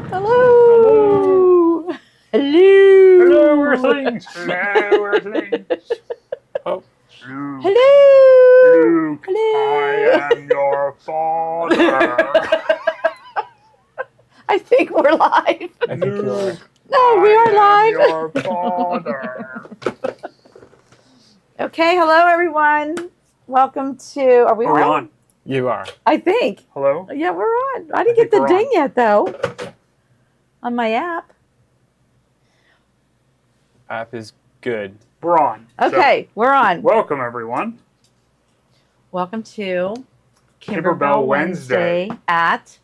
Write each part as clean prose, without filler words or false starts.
Hello. Hello. Hello, Earthlings. Hello, Earthlings. Oh. Luke. Hello. Luke, Hello. I am your father. I think we're live. I think you are. No, we are I am live. your father. Okay, hello everyone. Welcome to. Are we on? You are. I think. Hello? Yeah, we're on. I didn't get the we're ding on. yet though. On my app. App is good. We're on. Okay, we're on. Welcome, everyone. Welcome to Kimberbell Wednesday at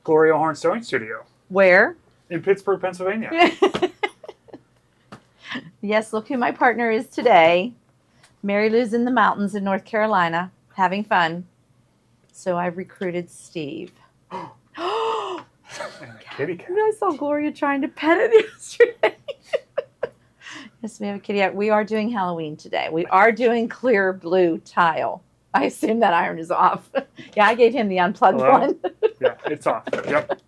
Gloria Horn Sewing Studio where? in Pittsburgh, Pennsylvania. Yes, look who my partner is today. Mary Lou's in the mountains in North Carolina having fun. So I recruited Steve. And a kitty cat. I saw Gloria trying to pet it yesterday. Yes, we have a kitty cat. We are doing Halloween today. We are doing clear blue tile. I assume that iron is off. Yeah, I gave him the unplugged Hello? one. Yeah, it's off. Yep.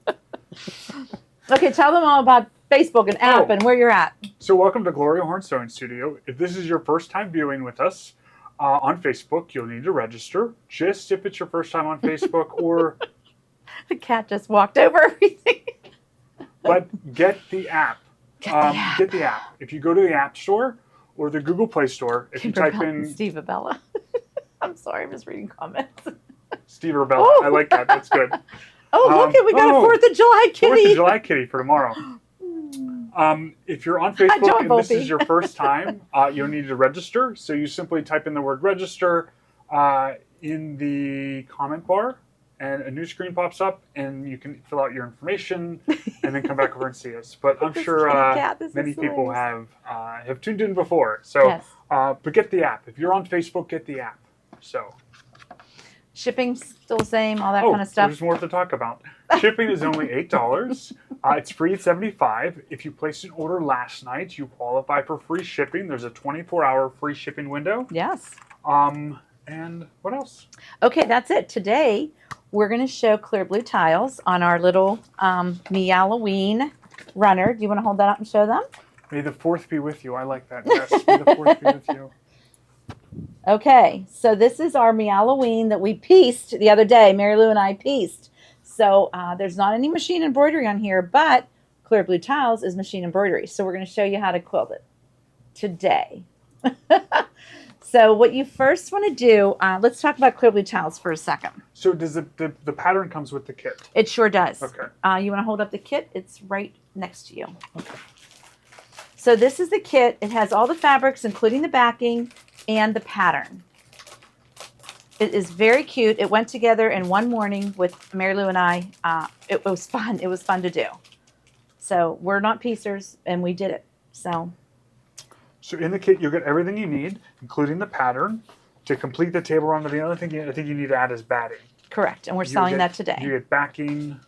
Okay, tell them all about Facebook and app and where you're at. So welcome to Gloria Horn Sewing Studio. If this is your first time viewing with us on Facebook, you'll need to register. Just if it's your first time on Facebook or... The cat just walked over everything. But get the app. Get the app. Get the app. If you go to the App Store or the Google Play Store, if you type in... Steve Abella. I'm sorry, I'm just reading comments. Steve Rebella. Oh. I like that. That's good. Oh, look, we got a 4th of July kitty. 4th of July kitty for tomorrow. If you're on Facebook and this is your first time, you'll need to register. So you simply type in the word register in the comment bar, and a new screen pops up, and you can fill out your information and then come back over and see us. But I'm sure many people have tuned in before. So, Yes. But get the app. If you're on Facebook, get the app. So. Shipping still the same, all that kind of stuff. There's more to talk about. Shipping is only $8. It's free at $75. If you placed an order last night, you qualify for free shipping. There's a 24-hour free shipping window. Yes. And what else? Okay, that's it. Today, we're going to show clear blue tiles on our little Meowloween runner. Do you want to hold that up and show them? May the 4th be with you. I like that. Yes, may the 4th be with you. Okay, so this is our Meowloween that we pieced the other day. Mary Lou and I pieced. So there's not any machine embroidery on here, but clear blue tiles is machine embroidery. So we're going to show you how to quilt it today. So what you first want to do, let's talk about clear blue tiles for a second. So does the pattern comes with the kit? It sure does. Okay. You want to hold up the kit? It's right next to you. Okay. So this is the kit. It has all the fabrics, including the backing and the pattern. It is very cute. It went together in one morning with Mary Lou and I. It was fun. It was fun to do. So we're not piecers, and we did it. So in the kit, you'll get everything you need, including the pattern, to complete the table run. But the other thing I think you need to add is batting. Correct, and we're selling that today. You get backing,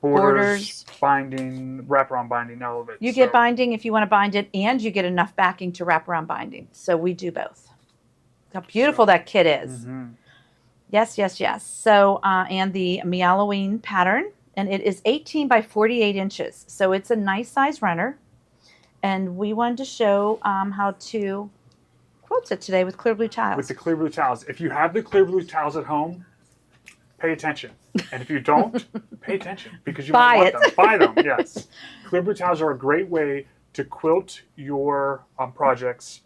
borders, binding, wraparound binding, all of it. You get binding if you want to bind it, and you get enough backing to wrap around binding. So we do both. How beautiful that kit is. Mm-hmm. Yes, yes, yes. So, and the Meowloween pattern, and it is 18 by 48 inches. So it's a nice size runner. And we wanted to show how to quilt it today with clear blue tiles. With the clear blue tiles. If you have the clear blue tiles at home, pay attention. And if you don't, pay attention because you might want them. Buy them, yes. Clear blue tiles are a great way to quilt your projects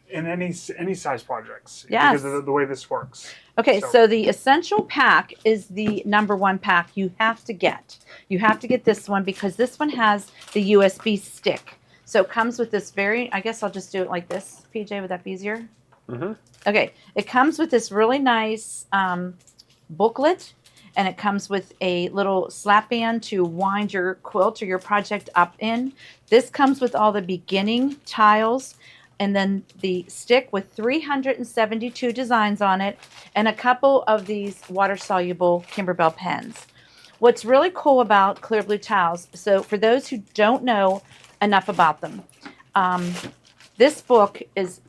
in any size projects. Yes. Because of the way this works. Okay, so the essential pack is the #1 pack you have to get. You have to get this one because this one has the USB stick. So it comes with this I guess I'll just do it like this. PJ, would that be easier? Mm-hmm. Okay, it comes with this really nice booklet, and it comes with a little slap band to wind your quilt or your project up in. This comes with all the beginning tiles, and then the stick with 372 designs on it, and a couple of these water-soluble Kimberbell pens. What's really cool about clear blue tiles, so for those who don't know enough about them, this book is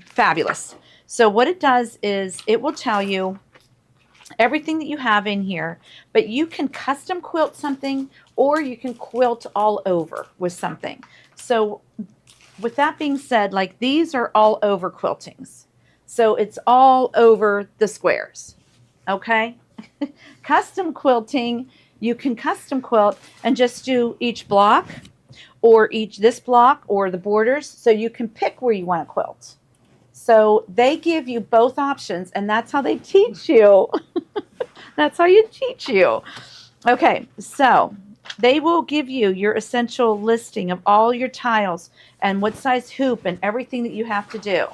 fabulous. So what it does is it will tell you everything that you have in here, but you can custom quilt something or you can quilt all over with something. So with that being said, like these are all over quiltings. So it's all over the squares. Okay. Custom quilting, you can custom quilt and just do each block or this block or the borders. So you can pick where you want to quilt. So they give you both options, and that's how they teach you. That's how you teach you. Okay, so they will give you your essential listing of all your tiles and what size hoop and everything that you have to do.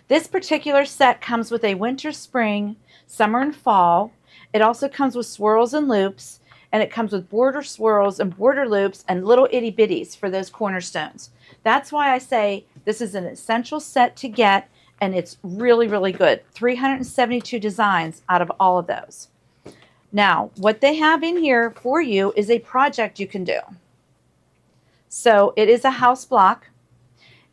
This particular set comes with a winter, spring, summer, and fall. It also comes with swirls and loops, and it comes with border swirls and border loops and little itty bitties for those cornerstones. That's why I say this is an essential set to get, and it's really, really good. 372 designs out of all of those. Now, what they have in here for you is a project you can do. So it is a house block,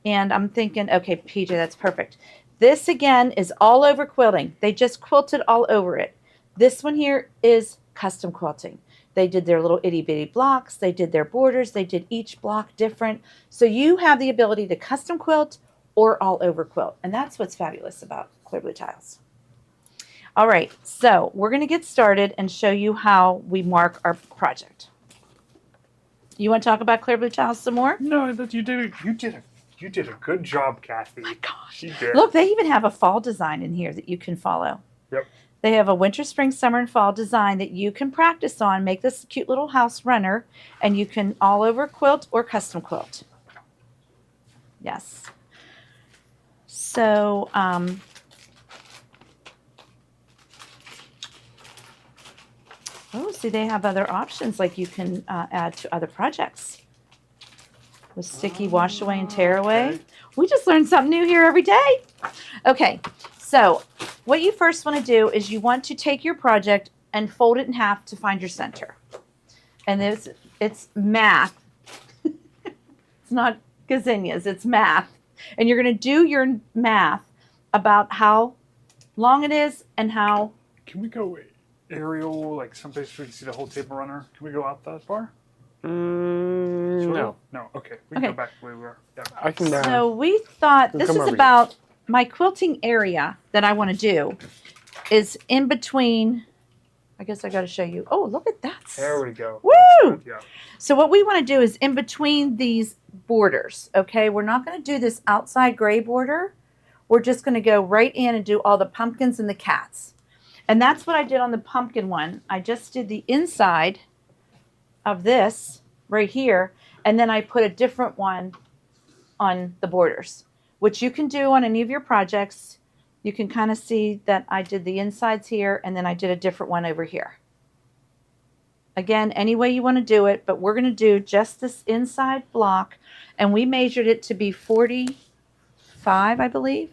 and I'm thinking, okay, PJ, that's perfect. This, again, is all over quilting. They just quilted all over it. This one here is custom quilting. They did their little itty bitty blocks. They did their borders. They did each block different. So you have the ability to custom quilt or all over quilt. And that's what's fabulous about Clear Blue Tiles. All right, so we're going to get started and show you how we mark our project. You want to talk about Clear Blue Tiles some more? No, you did a good job, Kathy. My gosh. You did. Look, they even have a fall design in here that you can follow. Yep. They have a winter, spring, summer, and fall design that you can practice on. Make this cute little house runner, and you can all over quilt or custom quilt. Yes. So, see, they have other options, like you can add to other projects with sticky wash away and tear away. Okay. We just learned something new here every day. Okay, so what you first want to do is you want to take your project and fold it in half to find your center. And it's math. It's not gazinias, it's math. And you're going to do your math about how long it is and how... Can we go aerial, like someplace we can see the whole table runner? Can we go out that far? No. No, okay. We can Okay. go back the way we were. Yeah. I can. So we thought this come is over about my quilting area that I want to do is in between. I guess I got to show you. Oh, look at that. There we go. Woo! That's good, yeah. So what we want to do is in between these borders. Okay, we're not going to do this outside gray border. We're just going to go right in and do all the pumpkins and the cats. And that's what I did on the pumpkin one. I just did the inside of this right here, and then I put a different one on the borders, which you can do on any of your projects. You can kind of see that I did the insides here, and then I did a different one over here. Again, any way you want to do it, but we're going to do just this inside block, and we measured it to be 45, I believe,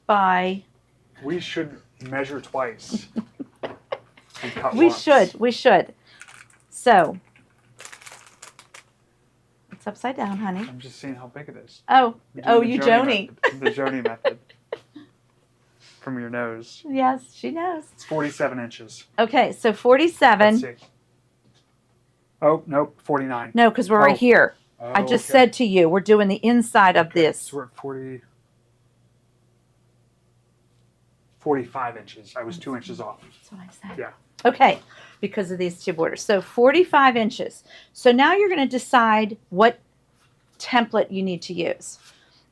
by... We should measure twice. And cut We once. should. So, it's upside down, honey. I'm just seeing how big it is. Oh, We're doing you the Joni. method. The Joni method. From your nose. Yes, she knows. It's 47 inches. Okay, so Let's 47. see. Oh, nope, 49. No, because we're right Oh. here. Oh, I just okay. said to you, we're doing the inside of this. So we're at 45 inches. I was 2 inches off. That's what I said. Yeah. Okay, because of these two borders. So 45 inches. So now you're going to decide what template you need to use.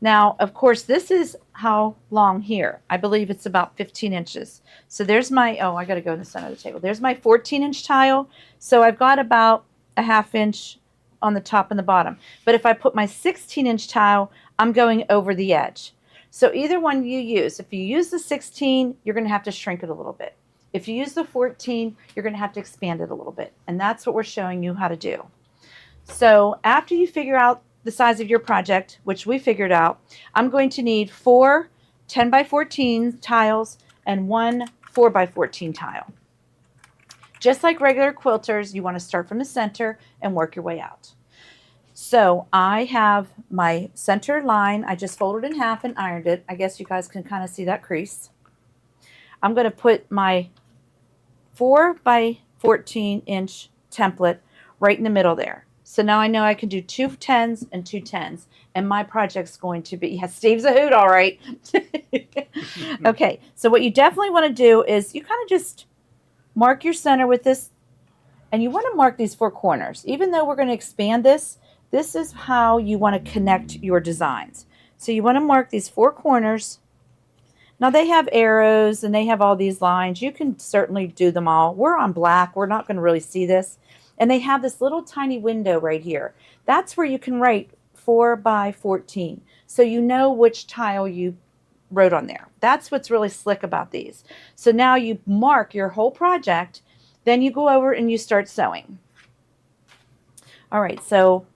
Now, of course, this is how long here. I believe it's about 15 inches. So there's my, oh, I got to go in the center of the table. There's my 14-inch tile. So I've got about a ½ inch on the top and the bottom. But if I put my 16-inch tile, I'm going over the edge. So either one you use. If you use the 16, you're going to have to shrink it a little bit. If you use the 14, you're going to have to expand it a little bit. And that's what we're showing you how to do. So after you figure out the size of your project, which we figured out, I'm going to need 4 10 by 14 tiles and 1 4 by 14 tile. Just like regular quilters, you want to start from the center and work your way out. So I have my center line. I just folded in half and ironed it. I guess you guys can kind of see that crease. I'm going to put my 4 by 14 inch template right in the middle there. So now I know I can do 2 10s and 2 10s, and my project's going to be, yeah, Steve's a hoot, all right. Okay, so what you definitely want to do is you kind of just mark your center with this, and you want to mark these 4 corners. Even though we're going to expand this, this is how you want to connect your designs. So you want to mark these 4 corners. Now they have arrows and they have all these lines. You can certainly do them all. We're on black. We're not going to really see this. And they have this little tiny window right here. That's where you can write 4 by 14. So you know which tile you wrote on there. That's what's really slick about these. So now you mark your whole project. Then you go over and you start sewing. All right, so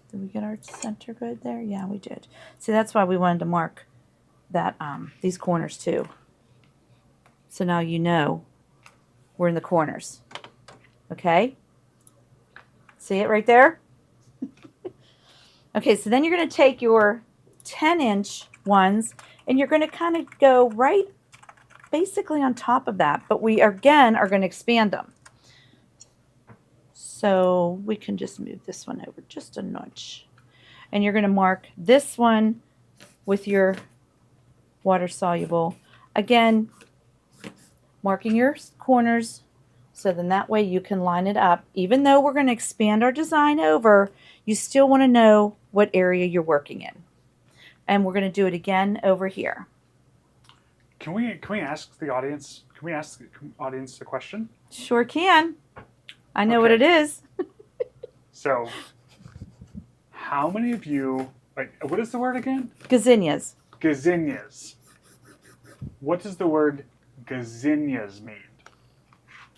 did we get our center good there? Yeah, we did. See, that's why we wanted to mark that these corners too. So now you know we're in the corners. Okay? See it right there? Okay, so then you're going to take your 10-inch ones and you're going to kind of go right basically on top of that, but we again are going to expand them. So we can just move this one over just a notch. And you're going to mark this one with your water soluble. Again, marking your corners, so then that way you can line it up. Even though we're going to expand our design over, you still want to know what area you're working in. And we're going to do it again over here. Can we ask the audience? Can we ask the audience a question? Sure can. I know what it is. So, how many of you, like, what is the word again? Gazinias. Gazinias. What does the word gazinias mean?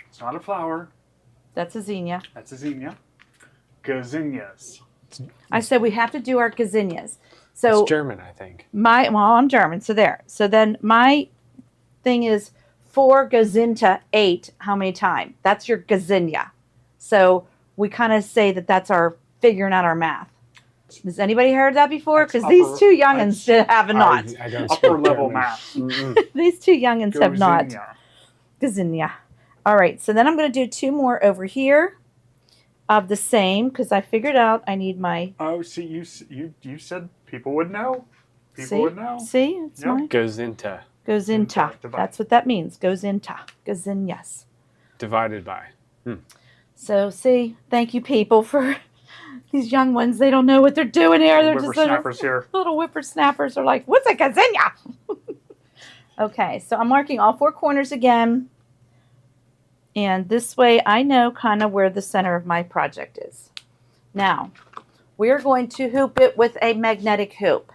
It's not a flower. That's a zinnia. That's a zinnia. Gazinias. I said we have to do our gazinias. So It's German, I think. well, I'm German, so there. So then my thing is 4 goes into 8. How many times? That's your gazinia. So we kind of say that that's our figuring out our math. Has anybody heard that before? Because these 2 youngins have not. I don't Upper speak level German. math. Mm-mm. These 2 youngins have not. Gazinia. Gazinia. All right, so then I'm going to do 2 more over here of the same because I figured out I need my. Oh, see, you said people would know. People See? would know. See? It's Yep. mine. Goes into Goes into. Divide. That's what that means. Goes into. Gazinias. divided by. So see, thank you people for these young ones. They don't know what they're doing here. They're just Whippersnappers here. little whippersnappers are like, what's a gazinia? Okay, so I'm marking all 4 corners again. And this way I know kind of where the center of my project is. Now, we're going to hoop it with a magnetic hoop.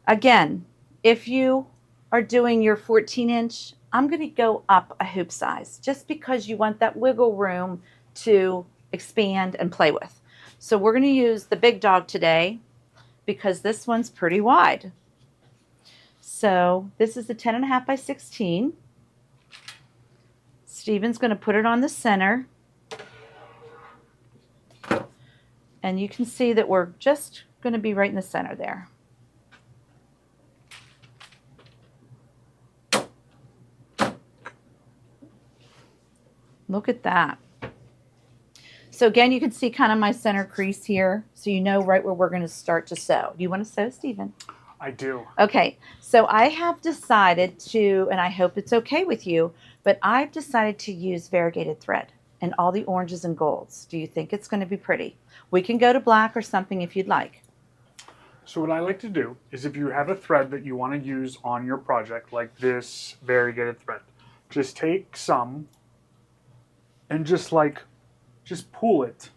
Again, if you are doing your 14-inch, I'm going to go up a hoop size just because you want that wiggle room to expand and play with. So we're going to use the big dog today because this one's pretty wide. So this is the 10.5 by 16. Steven's going to put it on the center. And you can see that we're just going to be right in the center there. Look at that. So again, you can see kind of my center crease here. So you know right where we're going to start to sew. Do you want to sew, Steven? I do. Okay, so I have decided to, and I hope it's okay with you, but I've decided to use variegated thread and all the oranges and golds. Do you think it's going to be pretty? We can go to black or something if you'd like. So what I like to do is if you have a thread that you want to use on your project, like this variegated thread, just take some and just pull it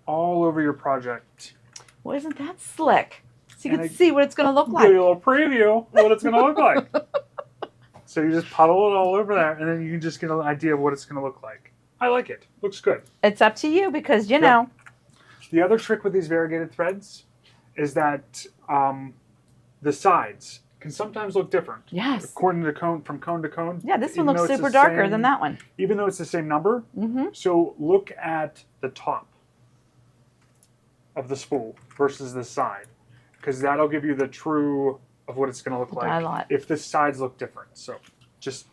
all over your project. Well, isn't that slick? So you And can see what it's going to look Give you like. a little preview of what it's going to look like. So you just puddle it all over there, and then you can just get an idea of what it's going to look like. I like it. Looks good. It's up to you because, you know. The other trick with these variegated threads is that the sides can sometimes look different. Yes. According to cone, from cone to cone. Yeah, this one even looks though it's super the darker same- than that one. Even though it's the same number. Mm-hmm. So look at the top of the spool versus the side, because that'll give you the true of what it's going to look dye like lot. if the sides look different. So just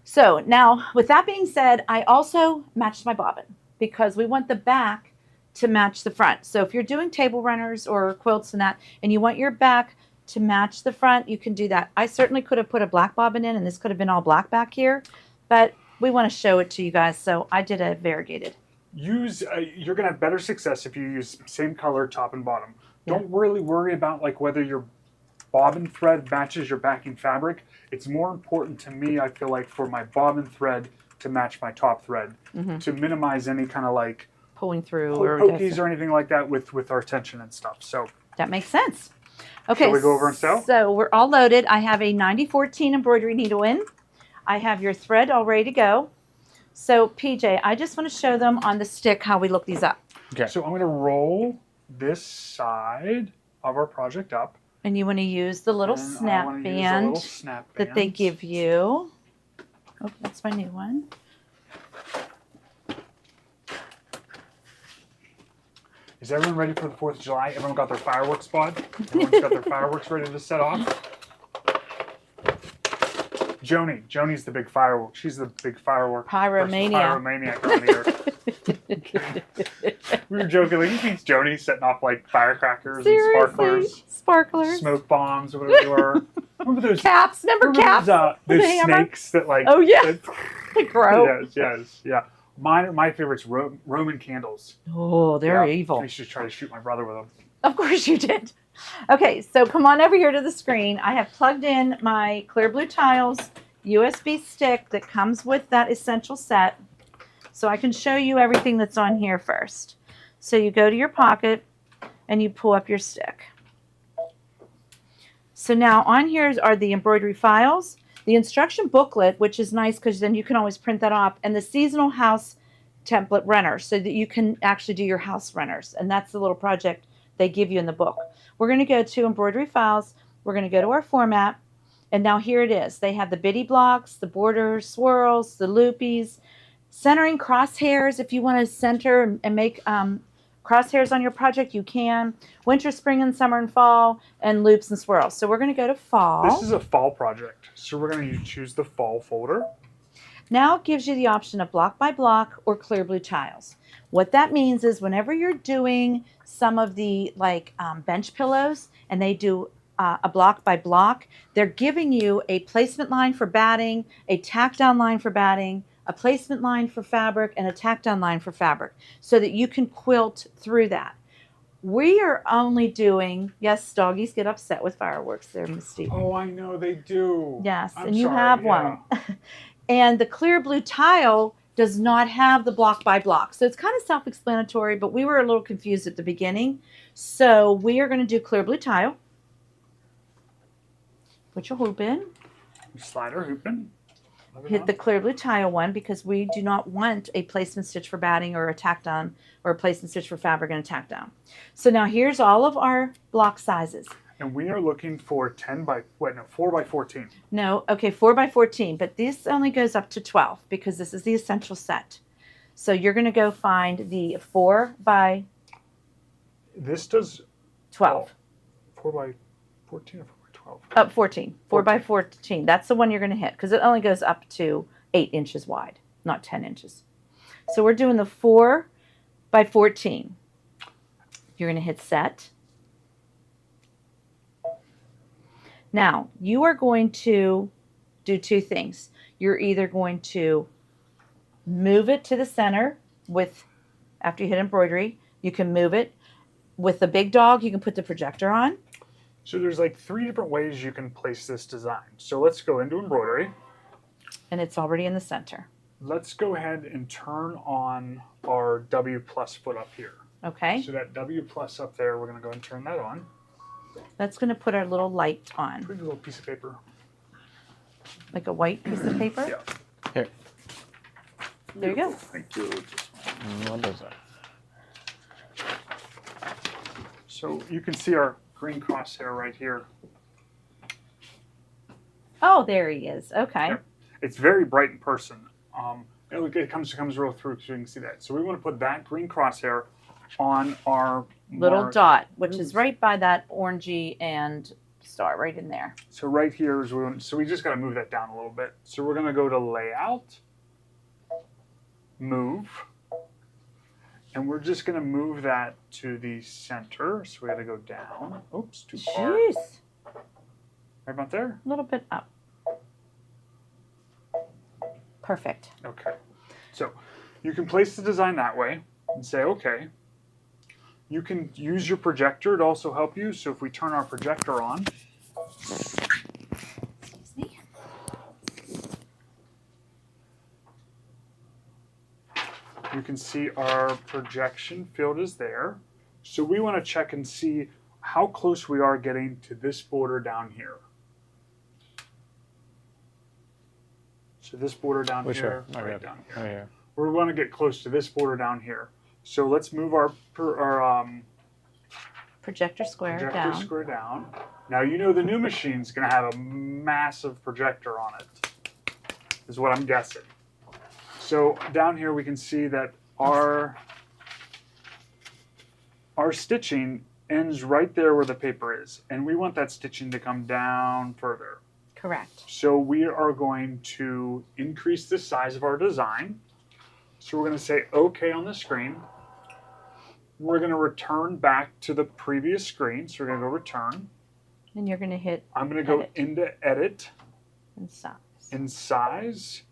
So now, with that being said, I also matched my bobbin because we want the back to match the front. So if you're doing table runners or quilts and that, and you want your back to match the front, you can do that. I certainly could have put a black bobbin in, and this could have been all black back here, but we want to show it to you guys, so I did a variegated. use you're going to have better success if you use same color top and bottom. Yeah. Don't really worry about like whether your bobbin thread matches your backing fabric. It's more important to me, I feel like, for my bobbin thread to match my top thread, to minimize any kind of like Pulling through or pokies or anything like that with our tension and stuff. So that makes sense. Okay, shall we go over and sew? So we're all loaded. I have a 9014 embroidery needle in. I have your thread all ready to go. So PJ, I just want to show them on the stick how we look these up. Okay. So I'm going to roll this side of our project up. And you want to use the little and I snap wanna use a band little snap that they band. give you. Oh, that's my new one. Is everyone ready for the 4th of July? Everyone got their fireworks spot? Everyone's got their fireworks ready to set off? Joni's the big firework. She's the big firework. Pyromaniac. Pyromaniac around here. We were joking, like, he thinks Joni's setting off like firecrackers and Sparklers. smoke bombs, or whatever they were. Remember those Caps. Remember caps? Those With a hammer? snakes that like. Oh, yeah. that- They grow. yes, yeah. My favorite's Roman candles. Oh, they're Yeah. evil. I used to try to shoot my brother with them. Of course you did. Okay, so come on over here to the screen. I have plugged in my Clear Blue Tiles USB stick that comes with that essential set. So I can show you everything that's on here first. So you go to your pocket and you pull up your stick. So now on here are the embroidery files, the instruction booklet, which is nice because then you can always print that off, and the seasonal house template runner so that you can actually do your house runners. And that's the little project they give you in the book. We're going to go to embroidery files. We're going to go to our format. And now here it is. They have the bitty blocks, the borders, swirls, the loopies, centering crosshairs. If you want to center and make crosshairs on your project, you can. Winter, spring, and summer and fall, and loops and swirls. So we're going to go to fall. This is a fall project. So we're going to choose the fall folder. Now it gives you the option of block by block or clear blue tiles. What that means is whenever you're doing some of the bench pillows and they do a block by block, they're giving you a placement line for batting, a tack down line for batting, a placement line for fabric, and a tack down line for fabric so that you can quilt through that. We are only doing, yes, doggies get upset with fireworks. They're Misty. Oh, I know they do. Yes, I'm and you sorry, have yeah. one. And the clear blue tile does not have the block by block. So it's kind of self-explanatory, but we were a little confused at the beginning. So we are going to do clear blue tile. Put your hoop in. Slide our hoop in. Hit the clear blue tile one because we do not want a placement stitch for batting or a tack down or a placement stitch for fabric and a tack down. So now here's all of our block sizes. And we are looking for 4 by 14. No, okay, 4 by 14, but this only goes up to 12 because this is the essential set. So you're going to go find the 4 by This does 12. 4 by 14 or 4 by 12? Up 14. 4 by 14. That's the one you're going to hit because it only goes up to 8 inches wide, not 10 inches. So we're doing the 4 by 14. You're going to hit set. Now, you are going to do two things. You're either going to move it to the center after you hit embroidery, you can move it. With the big dog, you can put the projector on. So there's like 3 different ways you can place this design. So let's go into embroidery. And it's already in the center. Let's go ahead and turn on our W plus foot up here. Okay? So that W plus up there, we're going to go and turn that on. That's going to put our little light on. Pretty little piece of paper. Like a white piece of paper? Yeah. Here. There you go. Thank you. What is that? So you can see our green crosshair right here. Oh, there he is. Okay. Yeah. It's very bright in person. It comes real through so you can see that. So we want to put that green crosshair on our Little more- dot, which is right by that orangey and star right in there. So right here is where, so we just got to move that down a little bit. So we're going to go to layout, move, and we're just going to move that to the center. So we got to go down. Oops, too far. Jeez. Right about there? A little bit up. Perfect. Okay. So you can place the design that way and say, okay. You can use your projector to also help you. So if we turn our projector on, Excuse me. you can see our projection field is there. So we want to check and see how close we are getting to this border down here. So this border down here, right down here. Right here. We're going to get close to this border down here. So let's move our Projector square projector down. square down. Now you know the new machine's going to have a massive projector on it, is what I'm guessing. So down here we can see that our stitching ends right there where the paper is, and we want that stitching to come down further. Correct. So we are going to increase the size of our design. So we're going to say OK on the screen. We're going to return back to the previous screen. So we're going to go return. And you're going to hit I'm going to go edit. into edit And size. and size.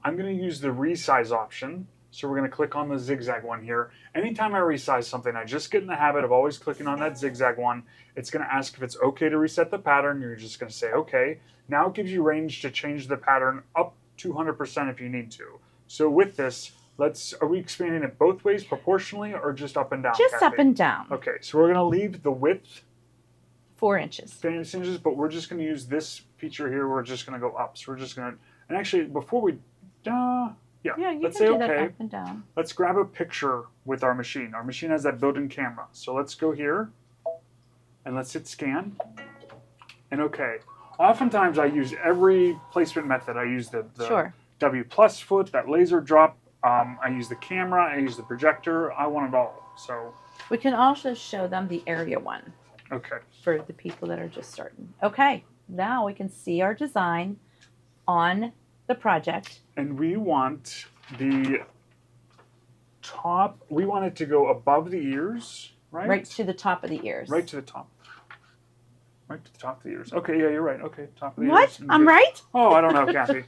I'm going to use the resize option. So we're going to click on the zigzag one here. Anytime I resize something, I just get in the habit of always clicking on that zigzag one. It's going to ask if it's okay to reset the pattern. You're just going to say okay. Now it gives you range to change the pattern up 200% if you need to. So with this, are we expanding it both ways proportionally or just up and down? Just Kathy? up and down. Okay, so we're going to leave the width 4 inches. 4 inches, but we're just going to use this feature here. We're just going to go up. So we're just going to, and actually before we, Yeah, you let's can say do that okay. up and down. Let's grab a picture with our machine. Our machine has that built-in camera. So let's go here and let's hit scan and okay. Oftentimes I use every placement method. I use the Sure. W plus foot, that laser drop. I use the camera. I use the projector. I want it all. So We can also show them the area one okay. for the people that are just starting. Okay, now we can see our design on the project. And we want the top. We want it to go above the ears, right? Right to the top of the ears. Right to the top. Right to the top of the ears. Okay, yeah, you're right. Okay, top of the What? ears. I'm right? Oh, I don't know, Kathy.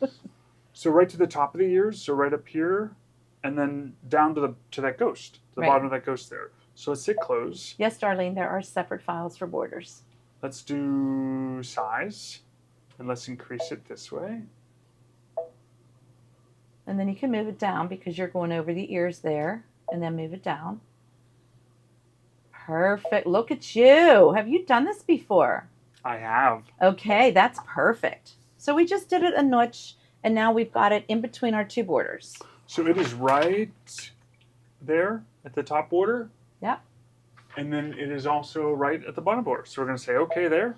So right to the top of the ears, so right up here, and then down to that ghost, to the Right. bottom of that ghost there. So let's hit close. Yes, Darlene, there are separate files for borders. Let's do size, and let's increase it this way. And then you can move it down because you're going over the ears there, and then move it down. Perfect. Look at you. Have you done this before? I have. Okay, that's perfect. So we just did it a notch, and now we've got it in between our two borders. So it is right there at the top border. Yep. And then it is also right at the bottom border. So we're going to say okay there.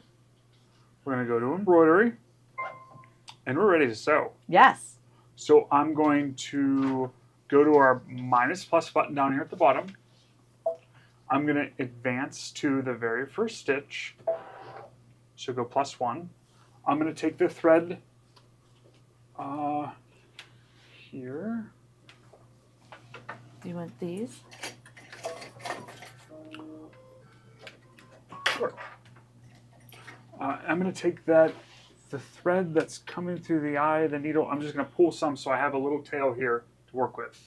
We're going to go to embroidery, and we're ready to sew. Yes. So I'm going to go to our minus plus button down here at the bottom. I'm going to advance to the very first stitch. So go +1. I'm going to take the thread here. Do you want these? Sure. I'm going to take the thread that's coming through the eye of the needle. I'm just going to pull some so I have a little tail here to work with.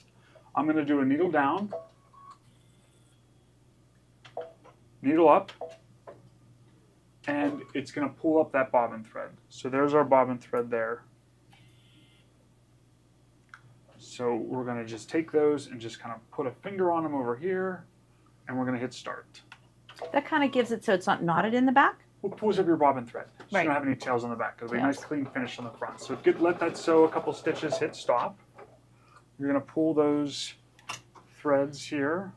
I'm going to do a needle down, needle up, and it's going to pull up that bobbin thread. So there's our bobbin thread there. So we're going to just take those and just kind of put a finger on them over here, and we're going to hit start. That kind of gives it so it's not knotted in the back. Well, pulls up your bobbin thread. So Right. you don't have any tails on the back. It'll be a Yeah. nice clean finish on the front. So let that sew a couple stitches, hit stop. You're going to pull those threads here,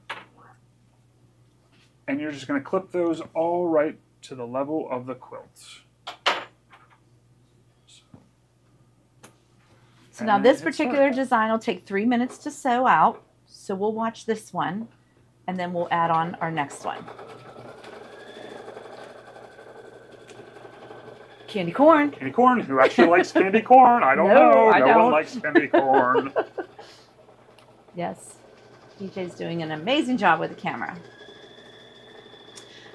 and you're just going to clip those all right to the level of the quilt. So now And this hit start. particular design will take 3 minutes to sew out. So we'll watch this one, and then we'll add on our next one. Candy corn. Candy corn. Who actually likes candy corn? I don't No, know. I No don't. one likes candy corn. Yes. PJ's doing an amazing job with the camera.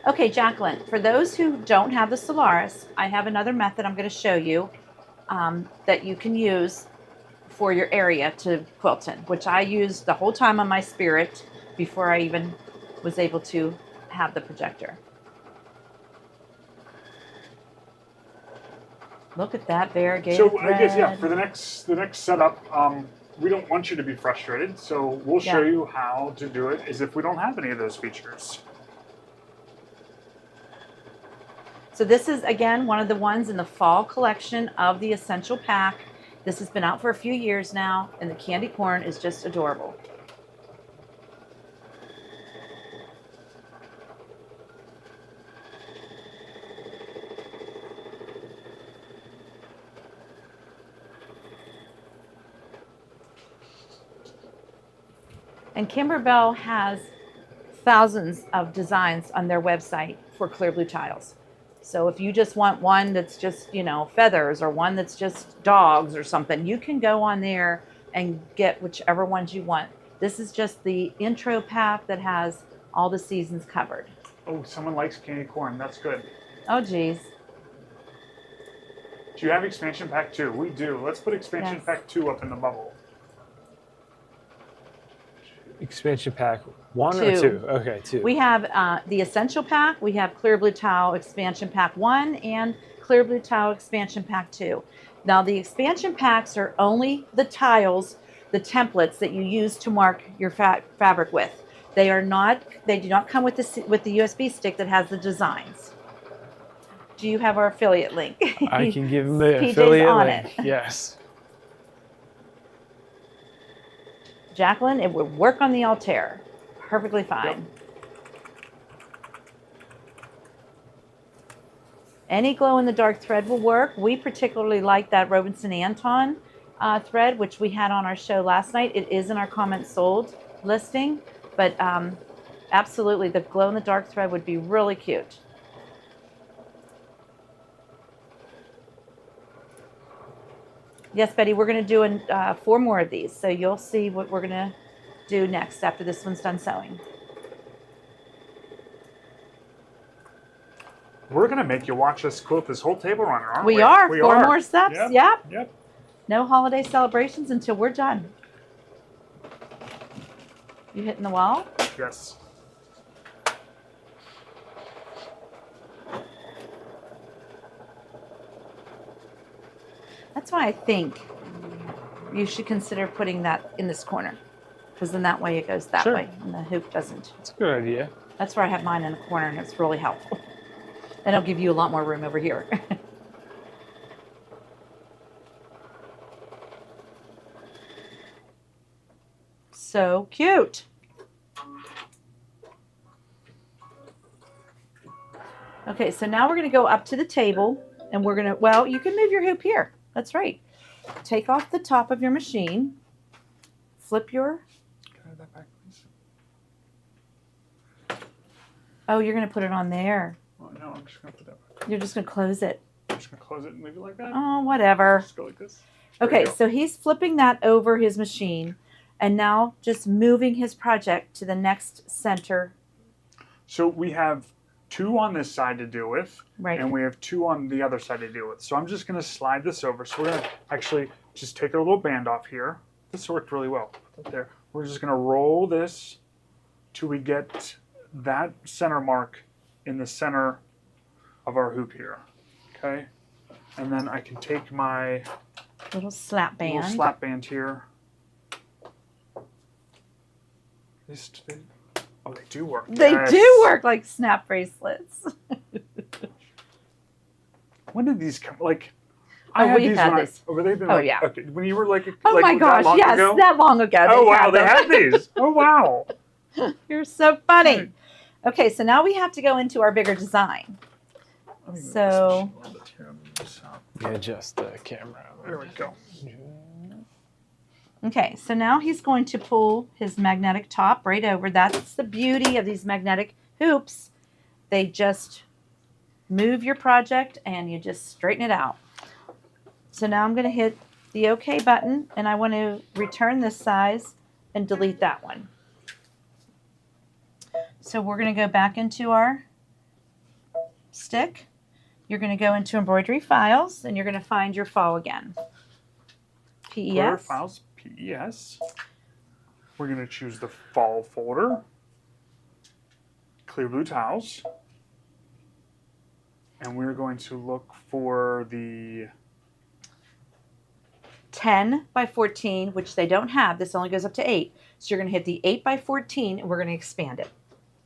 Okay, Jacqueline, for those who don't have the Solaris, I have another method I'm going to show you that you can use for your area to quilt in, which I used the whole time on my Spirit before I even was able to have the projector. Look at that variegated So thread. I guess, yeah, for the next setup, we don't want you to be frustrated. So we'll show you how to do it as if we don't have any of those features. So this is, again, one of the ones in the fall collection of the Essential Pack. This has been out for a few years now, and the candy corn is just adorable. And Kimberbell has thousands of designs on their website for clear blue tiles. So if you just want one that's just, you know, feathers or one that's just dogs or something, you can go on there and get whichever ones you want. This is just the intro pack that has all the seasons covered. Oh, someone likes candy corn. That's good. Oh, geez. Do you have expansion pack 2? We do. Let's put expansion pack 2 up in the bubble. Expansion pack 1 2. or 2? Okay, 2. We have the Essential Pack, we have Clear Blue Tile Expansion Pack 1, and Clear Blue Tile Expansion Pack 2. Now the expansion packs are only the tiles, the templates that you use to mark your fabric with. They do not come with the USB stick that has the designs. Do you have our affiliate link? I can give them the PJ's affiliate on link. it. Yes. Jacqueline, it would work on the Altair. Perfectly fine. Yep. Any glow-in-the-dark thread will work. We particularly like that Robinson Anton thread, which we had on our show last night. It is in our comments sold listing, but absolutely, the glow-in-the-dark thread would be really cute. Yes, Betty, we're going to do 4 more of these, so you'll see what we're going to do next after this one's done sewing. We're going to make you watch us quilt this whole table runner, aren't we? We are. We 4 are. more steps. Yep. Yep. No holiday celebrations until we're done. You hitting the wall? Yes. That's why I think you should consider putting that in this corner, because then that way it goes that Sure. way and the hoop doesn't. That's a good idea. That's where I have mine in the corner, and it's really helpful. And it'll give you a lot more room over here. So cute. Okay, so now we're going to go up to the table, and we're going to, well, you can move your hoop here. That's right. Take off the top of your machine. Flip your, Can I have that back, please? oh, you're going to put it on there. Oh, no, I'm just going to put that back. You're just going to close it. I'm just going to close it and leave it like that. Oh, whatever. Just go like this. There Okay, you go. so he's flipping that over his machine and now just moving his project to the next center. So we have 2 on this side to deal with, Right. and we have 2 on the other side to deal with. So I'm just going to slide this over. So we're going to actually just take a little band off here. This worked really well. Put that there. We're just going to roll this till we get that center mark in the center of our hoop here. Okay? And then I can take my Little slap band. little slap band here. Oh, they do work. They Yes. do work like snap bracelets. When did these come? Like, Oh, had we've these had when this. Oh, they've been Oh, like, yeah. okay, when you were like, Oh like my that gosh, long yes, ago? that long ago. Oh wow, had they them. had these. Oh wow. You're so funny. Okay, so now we have to go into our bigger design. Let me move this So- machine a little bit here. Move this out. Adjust the camera. There we go. Okay, so now he's going to pull his magnetic top right over. That's the beauty of these magnetic hoops. They just move your project and you just straighten it out. So now I'm going to hit the OK button, and I want to return this size and delete that one. So we're going to go back into our stick. You're going to go into Embroidery Files, and you're going to find your file again. Embroidery PES. Files, PES. We're going to choose the fall folder. Clear blue tiles. And we're going to look for the 10 by 14, which they don't have. This only goes up to 8. So you're going to hit the 8 by 14, and we're going to expand it.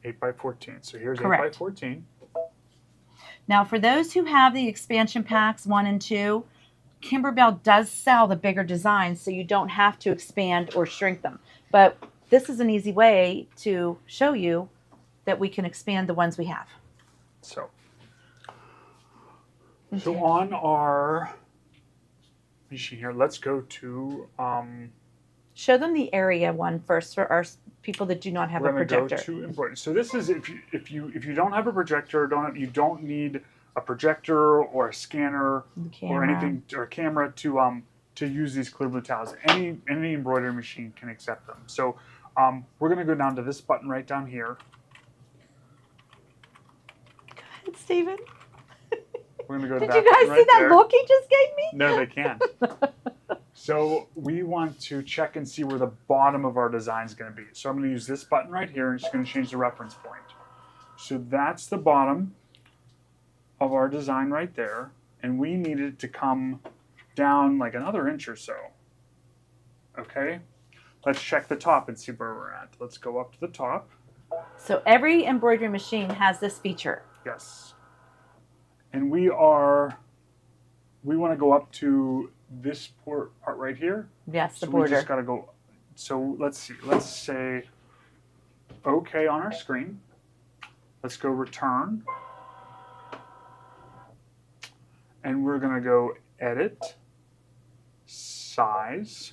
8 by 14. So here's Correct. 8 by 14. Now, for those who have the expansion packs 1 and 2, Kimberbell does sell the bigger designs, so you don't have to expand or shrink them. But this is an easy way to show you that we can expand the ones we have. So on our machine here, let's go to show them the area one first for our people that do not have a projector. We're going to go to embroidery. So this is if you don't have a projector, you don't need a projector or a scanner or anything or a camera to use these clear blue tiles. Any embroidery machine can accept them. So we're going to go down to this button right down here. Go ahead, Stephen. We're going to go to Did that you guys right see that there. look he just gave me? No, they can't. So we want to check and see where the bottom of our design is going to be. So I'm going to use this button right here, and it's going to change the reference point. So that's the bottom of our design right there, and we need it to come down like another inch or so. Okay? Let's check the top and see where we're at. Let's go up to the top. So every embroidery machine has this feature. Yes. And we want to go up to this part right here. Yes, the So border. we just got to go. So let's see. Let's say OK on our screen. Let's go return. And we're going to go edit, size.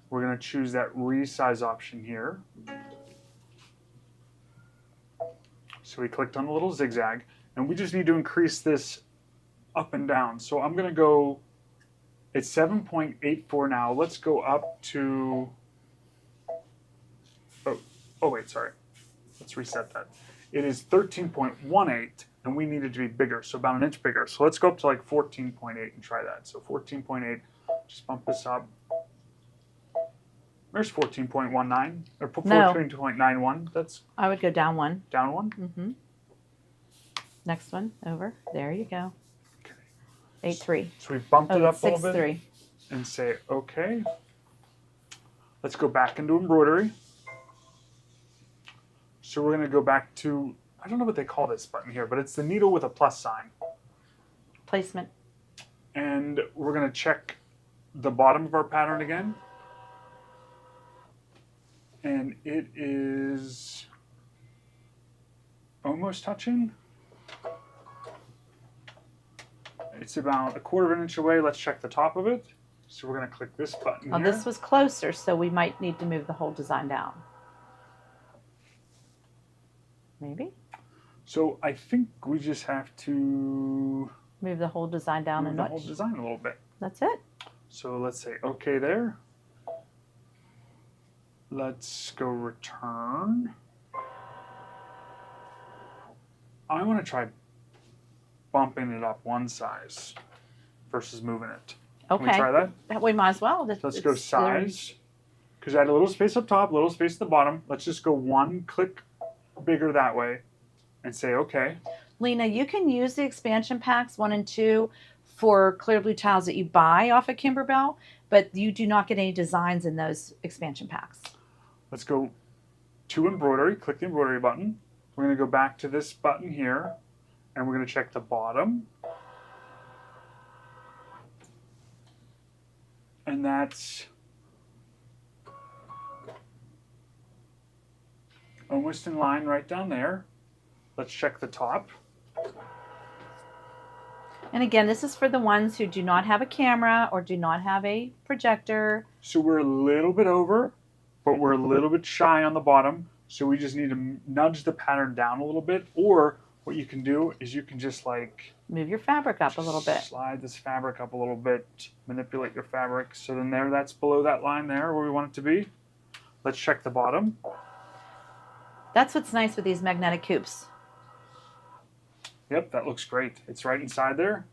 We're going to choose that resize option here. So we clicked on the little zigzag. And we just need to increase this up and down. So I'm going to go, it's 7.84 now. Let's go up to, oh wait, sorry. Let's reset that. It is 13.18, and we need it to be bigger, so about an inch bigger. So let's go up to like 14.8 and try that. So 14.8, just bump this up. There's 14.19, or 14.91. That's I would go down one. down one. Mm-hmm. Next one, over. There you go. Okay. 8.3. So we bumped it up a little 6.3. bit and say, okay. Let's go back into embroidery. So we're going to go back to, I don't know what they call this button here, but it's the needle with a plus sign. Placement. And we're going to check the bottom of our pattern again. And it is almost touching. It's about a quarter of an inch away. Let's check the top of it. So we're going to click this button Well, here. this was closer, so we might need to move the whole design down. Maybe? So I think we just have to Move the whole design down move a the notch. whole design a little bit. That's it. So let's say okay there. Let's go return. I want to try bumping it up one size versus moving it. Can we Okay. try that? That way, might as well. Let's go size. Because I had a little space up top, a little space at the bottom. Let's just go one click bigger that way and say okay. Lena, you can use the expansion packs 1 and 2 for clear blue tiles that you buy off of Kimberbell, but you do not get any designs in those expansion packs. Let's go to embroidery, click the embroidery button. We're going to go back to this button here, and we're going to check the bottom. And that's almost in line right down there. Let's check the top. And again, this is for the ones who do not have a camera or do not have a projector. So we're a little bit over, but we're a little bit shy on the bottom. So we just need to nudge the pattern down a little bit or what you can do is you can just like Move your fabric up a little bit. slide this fabric up a little bit, manipulate your fabric. So then there, that's below that line there where we want it to be. Let's check the bottom. That's what's nice with these magnetic hoops. Yep, that looks great. It's right inside there.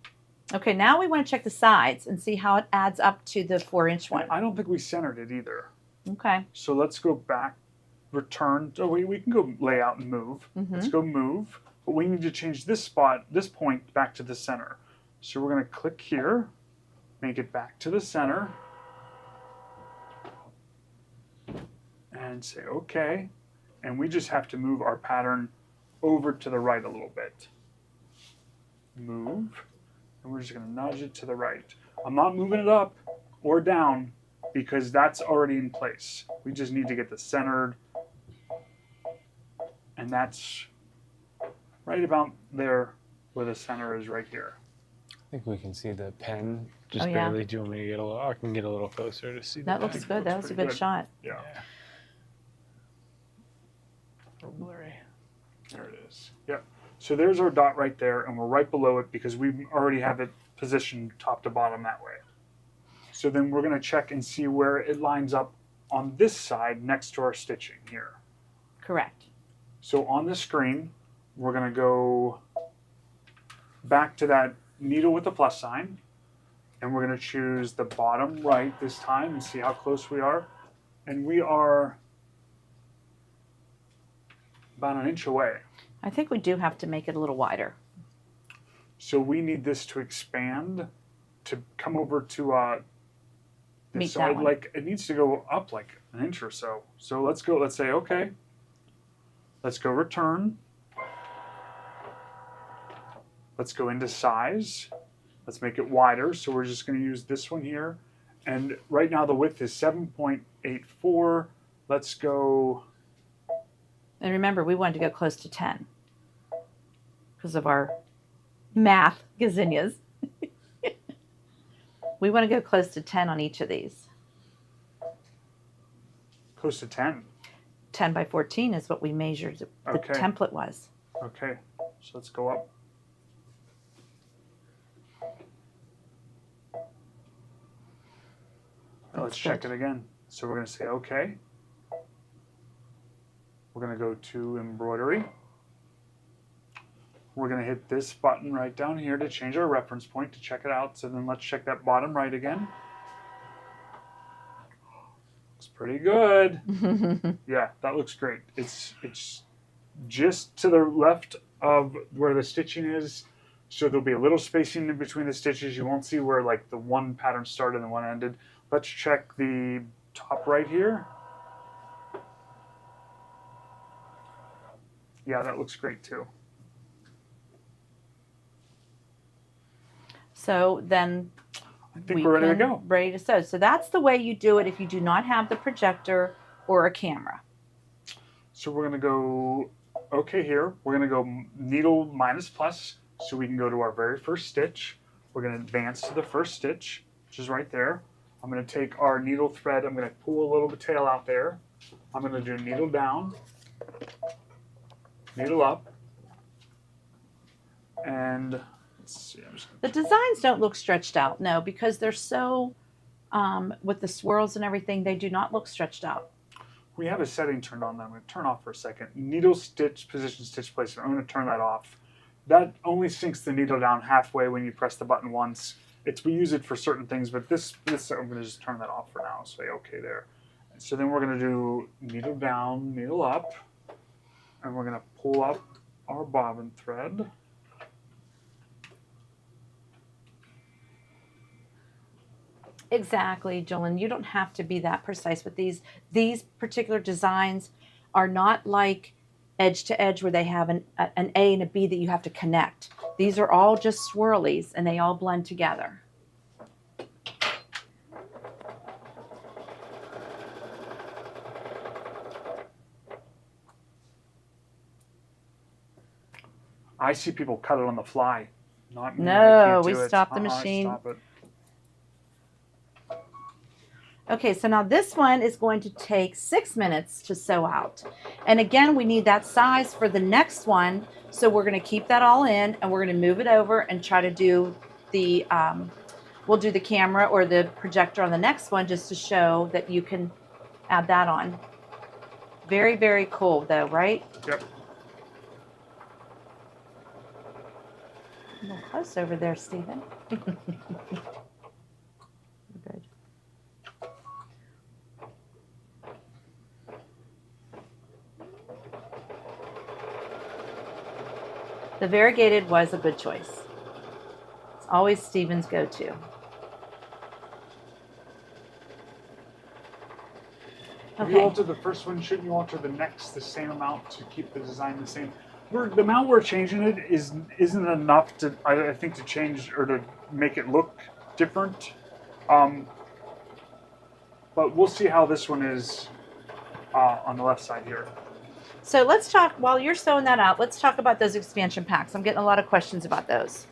Okay, now we want to check the sides and see how it adds up to the 4-inch one. I don't think we centered it either. Okay. So let's go back, return. Oh, we can go layout and move. Let's go move. But we need to change this spot, this point, back to the center. So we're going to click here, make it back to the center, and say OK. And we just have to move our pattern over to the right a little bit. Move. And we're just going to nudge it to the right. I'm not moving it up or down because that's already in place. We just need to get the centered. And that's right about there where the center is right here. I think we can see the pen just Oh, yeah. barely. Do you want me to get a little? I can get a little closer to see That the looks pen. good. That was a pretty good good. shot. Yeah, A little blurry. there it is. Yep. So there's our dot right there, and we're right below it because we already have it positioned top to bottom that way. So then we're going to check and see where it lines up on this side next to our stitching here. Correct. So on the screen, we're going to go back to that needle with the plus sign, and we're going to choose the bottom right this time and see how close we are. And we are about an inch away. I think we do have to make it a little wider. So we need this to expand to come over to Meet this that side. one. Like it needs to go up like an inch or so. So let's go. Let's say okay. Let's go return. Let's go into size. Let's make it wider. So we're just going to use this one here. And right now the width is 7.84. Let's go. And remember, we wanted to go close to 10 because of our math gazinias. We want to go close to 10 on each of these. Close to 10. 10 by 14 is what we measured the Okay. template was. Okay. So let's go up. Let's check it again. So we're going to say OK. We're going to go to Embroidery. We're going to hit this button right down here to change our reference point to check it out. So then let's check that bottom right again. Looks pretty good. Yeah, that looks great. It's just to the left of where the stitching is. So there'll be a little spacing in between the stitches. You won't see where like the one pattern started and one ended. Let's check the top right here. Yeah, that looks great too. So then I think we're ready to can- go. Ready to sew. So that's the way you do it if you do not have the projector or a camera. So we're going to go, okay here. We're going to go needle minus plus so we can go to our very first stitch. We're going to advance to the first stitch, which is right there. I'm going to take our needle thread. I'm going to pull a little bit tail out there. I'm going to do needle down, needle up, and let's see. I'm just The gonna, designs don't look stretched out, no, because they're so, with the swirls and everything, they do not look stretched out. we have a setting turned on that I'm going to turn off for a second. Needle stitch position, stitch placement. I'm going to turn that off. That only sinks the needle down halfway when you press the button once. We use it for certain things, but this I'm going to just turn that off for now. Say okay there. So then we're going to do needle down, needle up, and we're going to pull up our bobbin thread. Exactly, Jolyn. You don't have to be that precise with these. These particular designs are not like edge to edge where they have an A and a B that you have to connect. These are all just swirlies and they all blend together. I see people cut it on the fly. Not me. I No, can't we do it. stopped the Uh-uh, machine. Stop it. Okay, so now this one is going to take 6 minutes to sew out. And again, we need that size for the next one. So we're going to keep that all in, and we're going to move it over and try to do the, we'll do the camera or the projector on the next one just to show that you can add that on. Very, very cool though, right? Yep. A little close over there, Stephen. Good. The variegated was a good choice. It's always Stephen's go-to. If you Okay. alter the first one, shouldn't you alter the next the same amount to keep the design the same? The amount we're changing it isn't enough to, I think, to change or to make it look different. But we'll see how this one is on the left side here. So let's talk, while you're sewing that out, let's talk about those expansion packs. I'm getting a lot of questions about those.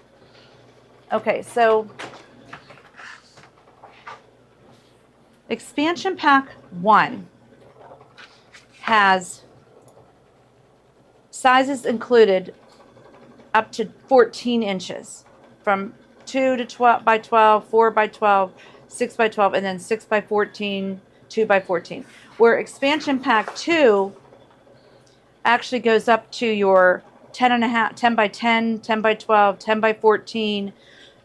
Okay, so expansion pack 1 has sizes included up to 14 inches, from 2 to 12 by 12, 4 by 12, 6 by 12, and then 6 by 14, 2 by 14. Where expansion pack 2 actually goes up to your 10 by 10, 10 by 12, 10 by 14.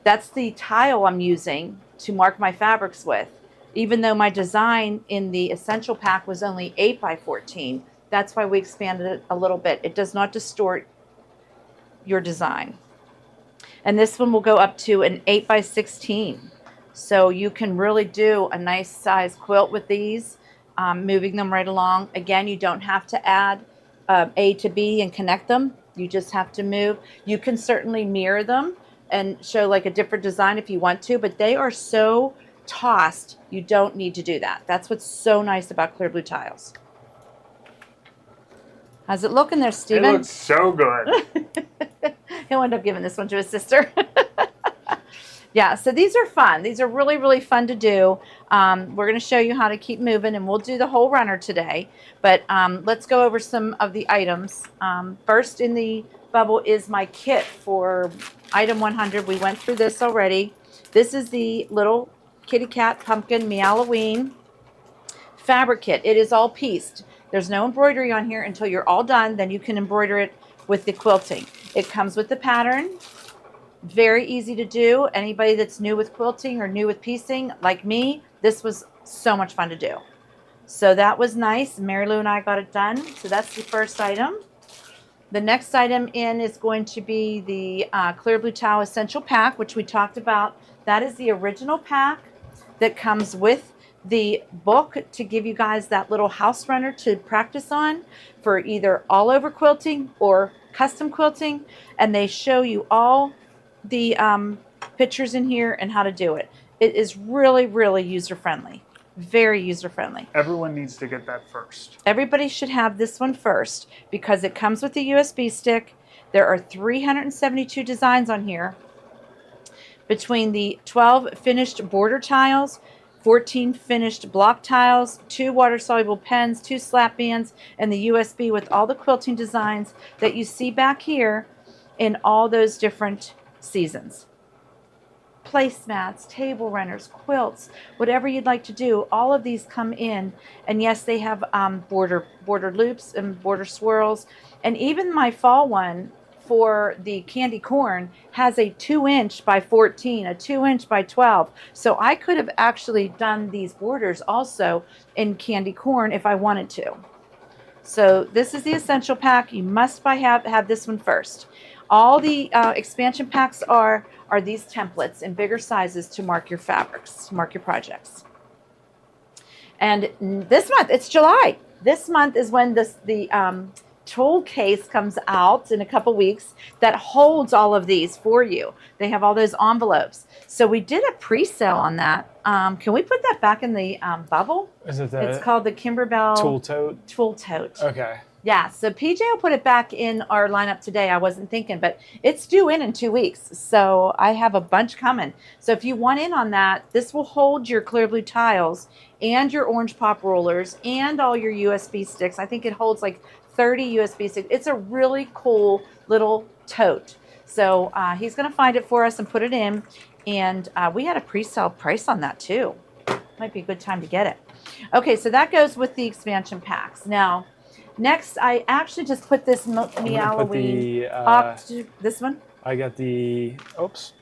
That's the tile I'm using to mark my fabrics with. Even though my design in the essential pack was only 8 by 14, that's why we expanded it a little bit. It does not distort your design. And this one will go up to an 8 by 16. So you can really do a nice size quilt with these, moving them right along. Again, you don't have to add A to B and connect them. You just have to move. You can certainly mirror them and show like a different design if you want to, but they are so tossed, you don't need to do that. That's what's so nice about clear blue tiles. How's it looking there, Stephen? It looks so good. He'll end up giving this one to his sister. Yeah, so these are fun. These are really, really fun to do. We're going to show you how to keep moving, and we'll do the whole runner today. But let's go over some of the items. First in the bubble is my kit for item 100. We went through this already. This is the little kitty cat pumpkin Meowloween fabric kit. It is all pieced. There's no embroidery on here until you're all done. Then you can embroider it with the quilting. It comes with the pattern. Very easy to do. Anybody that's new with quilting or new with piecing, like me, this was so much fun to do. So that was nice. Mary Lou and I got it done. So that's the first item. The next item in is going to be the Clear Blue Tile Essential Pack, which we talked about. That is the original pack that comes with the book to give you guys that little house runner to practice on for either all over quilting or custom quilting. And they show you all the pictures in here and how to do it. It is really, really user-friendly. Very user-friendly. Everyone needs to get that first. Everybody should have this one first because it comes with the USB stick. There are 372 designs on here. Between the 12 finished border tiles, 14 finished block tiles, 2 water-soluble pens, 2 slap bands, and the USB with all the quilting designs that you see back here in all those different seasons. Placemats, table runners, quilts, whatever you'd like to do, all of these come in. And yes, they have border loops and border swirls. And even my fall one for the candy corn has a 2-inch by 14, a 2-inch by 12. So I could have actually done these borders also in candy corn if I wanted to. So this is the essential pack. You must have this one first. All the expansion packs are these templates in bigger sizes to mark your fabrics, to mark your projects. And this month, it's July. This month is when the tool case comes out in a couple weeks that holds all of these for you. They have all those envelopes. So we did a pre-sale on that. Can we put that back in the bubble? Is it It's called the Kimberbell tool tote? Tool Tote. Okay. Yeah, so PJ will put it back in our lineup today. I wasn't thinking, but it's due in 2 weeks. So I have a bunch coming. So if you want in on that, this will hold your clear blue tiles and your orange pop rollers and all your USB sticks. I think it holds like 30 USB sticks. It's a really cool little tote. So he's going to find it for us and put it in. And we had a pre-sale price on that too. Might be a good time to get it. Okay, so that goes with the expansion packs. Now, next, I actually just put this Meowloween. This one? I got the, oops.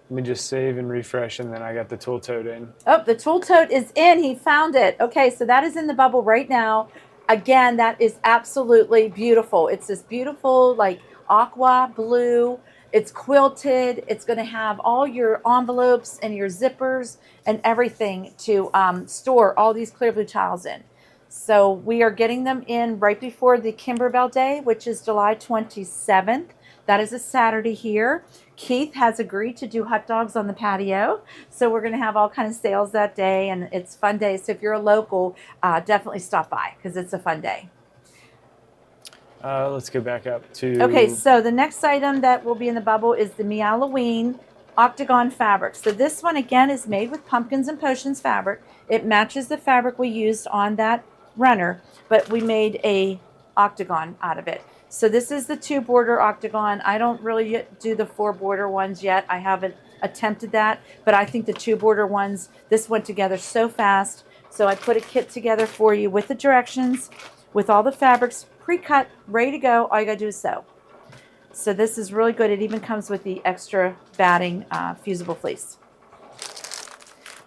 Let me just save and refresh, and then I got the tool tote in. Oh, the tool tote is in. He found it. Okay, so that is in the bubble right now. Again, that is absolutely beautiful. It's this beautiful, like, aqua blue. It's quilted. It's going to have all your envelopes and your zippers and everything to store all these clear blue tiles in. So we are getting them in right before the Kimberbell Day, which is July 27th. That is a Saturday here. Keith has agreed to do hot dogs on the patio. So we're going to have all kinds of sales that day, and it's a fun day. So if you're a local, definitely stop by because it's a fun day. Let's go back up to... Okay, so the next item that will be in the bubble is the Meowloween Octagon fabric. So this one, again, is made with Pumpkins and Potions fabric. It matches the fabric we used on that runner, but we made a octagon out of it. So this is the 2-border octagon. I don't really do the 4-border ones yet. I haven't attempted that, but I think the 2-border ones, this went together so fast. So I put a kit together for you with the directions, with all the fabrics pre-cut, ready to go. All you gotta do is sew. So this is really good. It even comes with the extra batting fusible fleece.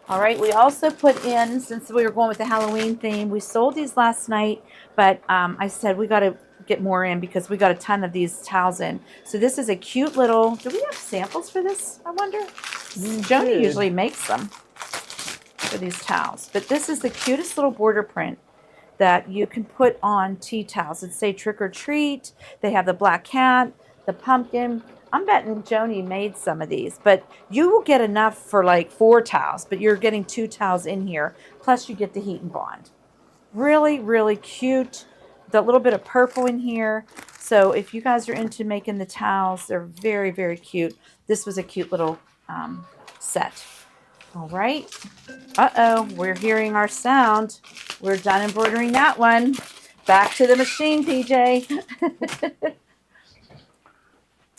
All right, we also put in, since we were going with the Halloween theme, we sold these last night, but I said we got to get more in because we got a ton of these towels in. So this is a cute little, do we have samples for this, I wonder? Joni usually makes them for these towels. But this is the cutest little border print that you can put on tea towels. It say trick or treat. They have the black cat, the pumpkin. I'm betting Joni made some of these, but you will get enough for like 4 towels, but you're getting 2 towels in here. Plus you get the heat and bond. Really, really cute. The little bit of purple in here. So if you guys are into making the towels, they're very, very cute. This was a cute little set. All right. Uh-oh, we're hearing our sound. We're done embroidering that one. Back to the machine, PJ.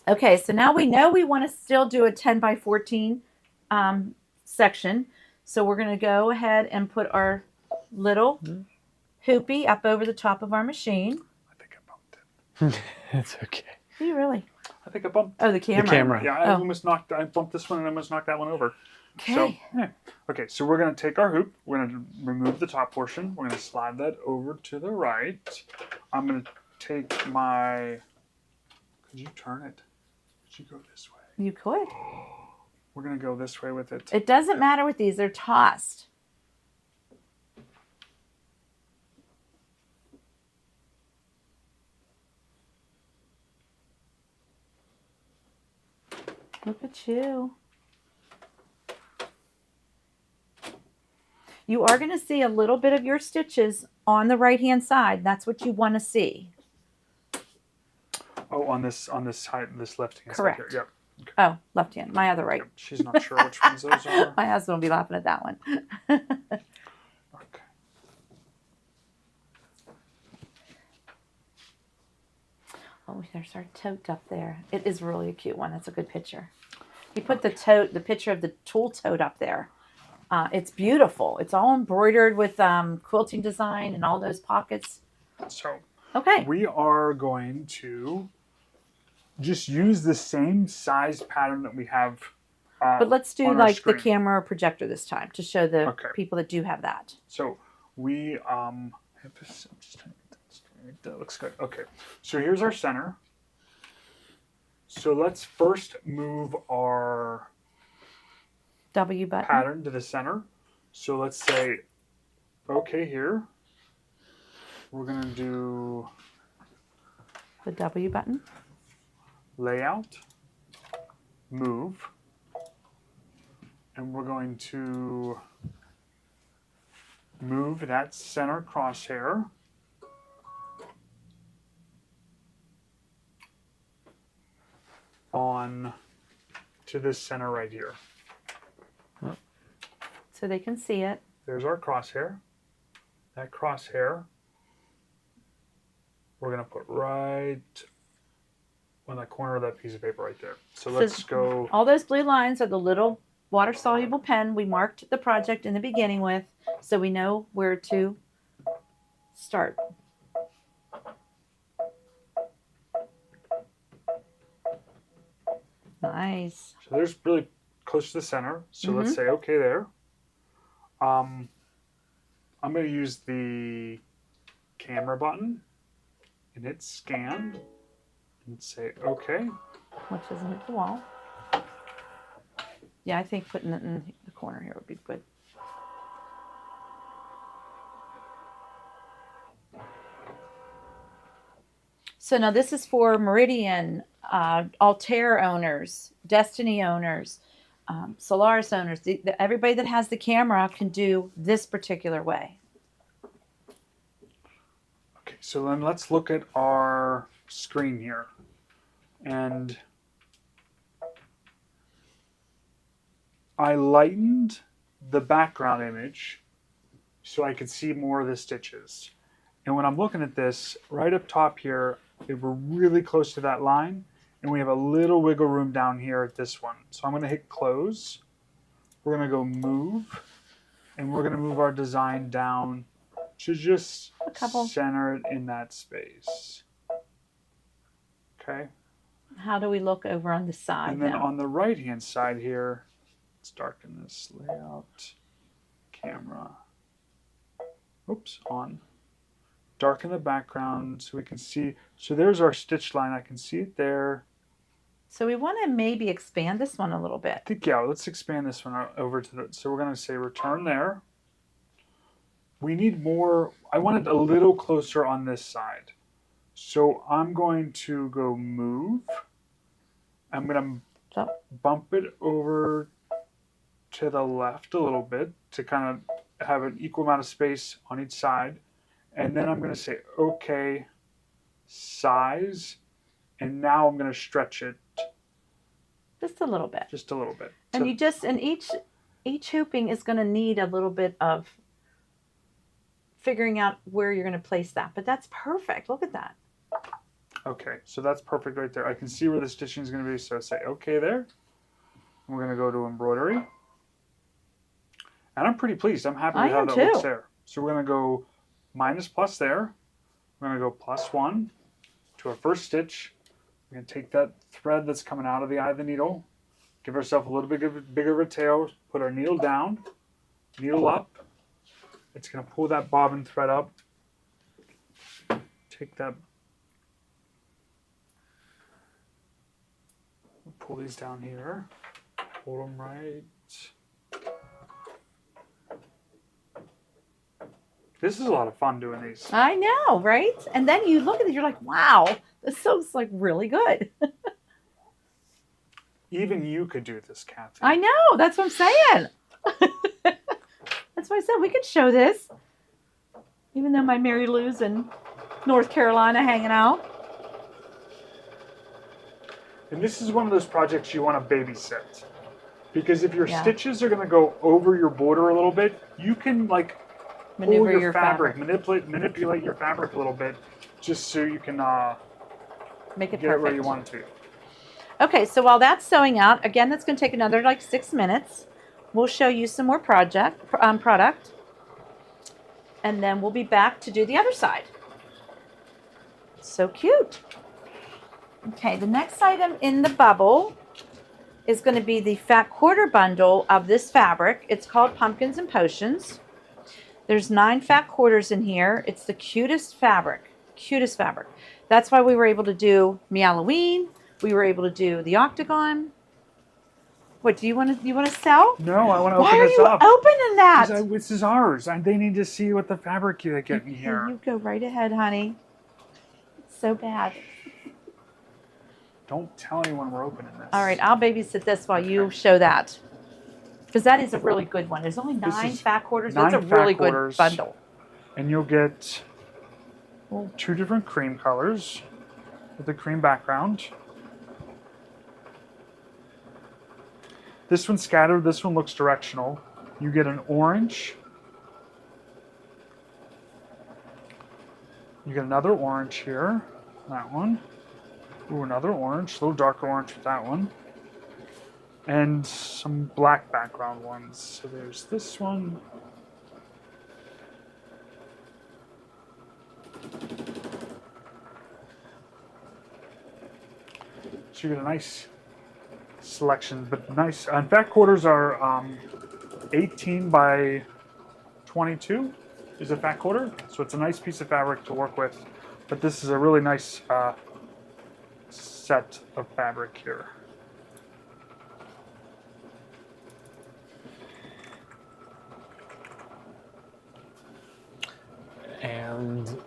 Okay, so now we know we want to still do a 10 by 14 section. So we're going to go ahead and put our little hoopy up over the top of our machine. I think I bumped it. It's okay. Do you really? I think I bumped. Oh, the camera. The camera. Yeah, I bumped this one and I almost knocked that one over. Okay. So, yeah. Okay, so we're going to take our hoop. We're going to remove the top portion. We're going to slide that over to the right. I'm going to take my... Could you turn it? Could you go this way? You could. We're going to go this way with it. It doesn't matter with these. They're tossed. Look at you. You are going to see a little bit of your stitches on the right-hand side. That's what you want to see. Oh, on this side, this left-hand side Correct. here. Yep. Okay. Oh, left hand. My other right. Yep. She's not sure which ones those are. My husband will be laughing at that one. Okay. Oh, there's our tote up there. It is really a cute one. That's a good picture. He put the tote, the picture of the tool tote up there. It's beautiful. It's all embroidered with quilting design and all those pockets. So Okay. we are going to just use the same size pattern that we have. But let's do on our like the screen. camera projector this time to show the Okay. people that do have that. So we have this. I'm just trying to get that straight. That looks good. Okay. So here's our center. So let's first move our W button. pattern to the center. So let's say, okay, here. We're going to do The W button. layout, move, and we're going to move that center crosshair on to this center right here. So they can see it. There's our crosshair. That crosshair we're going to put right on the corner of that piece of paper right there. So let's go. All those blue lines are the little water-soluble pen we marked the project in the beginning with, so we know where to start. Nice. So there's really close to the center. So let's say okay there. I'm going to use the camera button and hit scan and say okay. Which doesn't hit the wall. Yeah, I think putting it in the corner here would be good. So now this is for Meridian, Altair owners, Destiny owners, Solaris owners. Everybody that has the camera can do this particular way. Okay, so then let's look at our screen here. And I lightened the background image so I could see more of the stitches. And when I'm looking at this, right up top here, we're really close to that line, and we have a little wiggle room down here at this one. So I'm going to hit close. We're going to go move, and we're going to move our design down to just center it in that space. Okay. How do we look over on the side? And then now? on the right-hand side here, let's darken this layout, camera. Oops, on. Darken the background so we can see. So there's our stitch line. I can see it there. So we want to maybe expand this one a little bit. I think, yeah, let's expand this one over to the, so we're going to say return there. We need more, I want it a little closer on this side. So I'm going to go move. I'm going to bump it over to the left a little bit to kind of have an equal amount of space on each side. And then I'm going to say, okay, size. And now I'm going to stretch it. Just a little bit. Just a little bit. And you just, and each hooping is going to need a little bit of figuring out where you're going to place that. But that's perfect. Look at that. Okay, so that's perfect right there. I can see where the stitching is going to be. So I say, okay there. We're going to go to embroidery. And I'm pretty pleased. I'm happy with how that looks there. So we're going to go minus plus there. We're going to go +1 to our first stitch. We're going to take that thread that's coming out of the eye of the needle, give ourselves a little bit bigger of a tail, put our needle down, needle up. It's going to pull that bobbin thread up. Take that, pull these down here, hold them right. This is a lot of fun doing these. I know, right? And then you look at it, you're like, wow, this looks like really good. Even you could do this, Kathy. I know, that's what I'm saying. That's why I said we could show this. Even though my Mary Lou's in North Carolina hanging out. And this is one of those projects you want to babysit. Because if your stitches are going to go over your border a little bit, you can like maneuver pull your fabric, manipulate your fabric a little bit, just so you can make it get perfect. it where you want it to. Okay, so while that's sewing out, again, that's going to take another like 6 minutes. We'll show you some more product, and then we'll be back to do the other side. So cute. Okay, the next item in the bubble is going to be the fat quarter bundle of this fabric. It's called Pumpkins and Potions. There's 9 fat quarters in here. It's the cutest fabric. Cutest fabric. That's why we were able to do Meowloween. We were able to do the octagon. What do you want to sell? No, I want to Why open are this you up. opening that? This is ours. They need to see what the fabric you get in here. You go right ahead, honey. It's so bad. Don't tell anyone we're opening this. All right, I'll babysit this while you show that. Because that is a really good one. There's only 9 fat quarters. That's a really good bundle. And you'll get 2 different cream colors with the cream background. This one's scattered. This one looks directional. You get an orange. You get another orange here. That one. Ooh, another orange. A little darker orange with that one. And some black background ones. So there's this one. So you get a nice selection, but nice. In fact, quarters are 18 by 22 is a fat quarter. So it's a nice piece of fabric to work with. But this is a really nice set of fabric here. And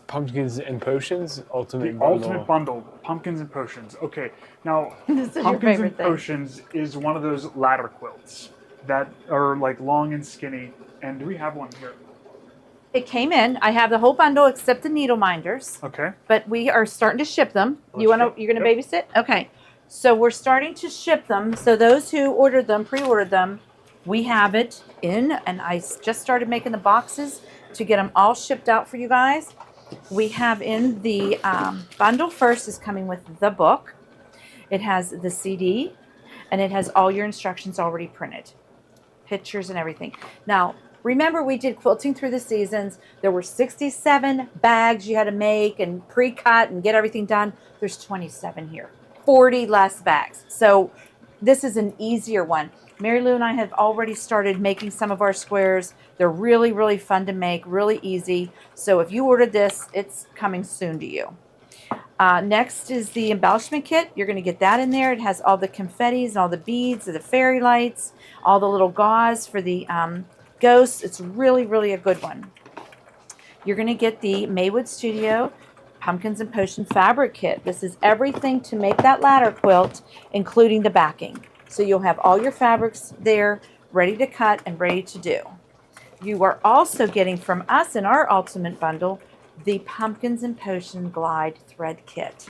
pumpkins and potions, ultimate bundle. Ultimate bundle, pumpkins and potions. Okay, now This is your pumpkins favorite and thing. potions is one of those ladder quilts that are like long and skinny. And do we have one here? It came in. I have the whole bundle except the needle minders, Okay. but we are starting to ship them. Let's ship. You're gonna babysit? Okay. So we're starting to ship them. So those who ordered them, pre-ordered them, we have it in, and I just started making the boxes to get them all shipped out for you guys. We have in the bundle first is coming with the book. It has the CD, and it has all your instructions already printed, pictures and everything. Now, remember we did quilting through the seasons. There were 67 bags you had to make and pre-cut and get everything done. There's 27 here, 40 less bags. So this is an easier one. Mary Lou and I have already started making some of our squares. They're really, really fun to make, really easy. So if you ordered this, it's coming soon to you. Next is the embellishment kit. You're going to get that in there. It has all the confettis and all the beads and the fairy lights, all the little gauze for the ghosts. It's really, really a good one. You're going to get the Maywood Studio Pumpkins and Potion fabric kit. This is everything to make that ladder quilt, including the backing. So you'll have all your fabrics there, ready to cut and ready to do. You are also getting from us in our Ultimate Bundle, the Pumpkins and Potion Glide Thread Kit.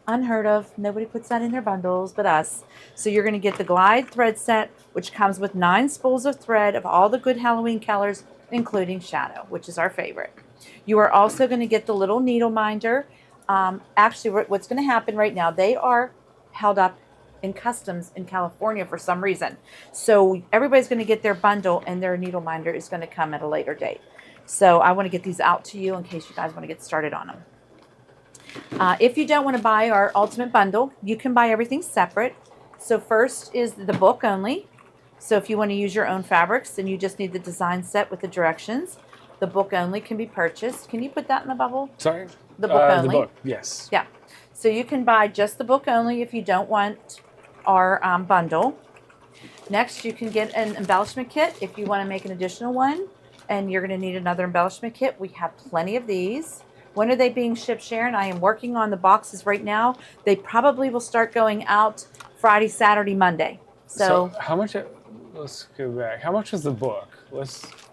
Unheard of. Nobody puts that in their bundles but us. So you're going to get the Glide Thread Set, which comes with 9 spools of thread of all the good Halloween colors, including Shadow, which is our favorite. You are also going to get the little needle minder. Actually, what's going to happen right now, they are held up in customs in California for some reason. So everybody's going to get their bundle, and their needle minder is going to come at a later date. So I want to get these out to you in case you guys want to get started on them. If you don't want to buy our Ultimate Bundle, you can buy everything separate. So first is the book only. So if you want to use your own fabrics, then you just need the design set with the directions. The book only can be purchased. Can you put that in the bubble? Sorry? The book only? The book, yes. Yeah. So you can buy just the book only if you don't want our bundle. Next, you can get an embellishment kit if you want to make an additional one, and you're going to need another embellishment kit. We have plenty of these. When are they being shipped, Sharon? I am working on the boxes right now. They probably will start going out Friday, Saturday, Monday. So how much? Let's go back. How much was the book?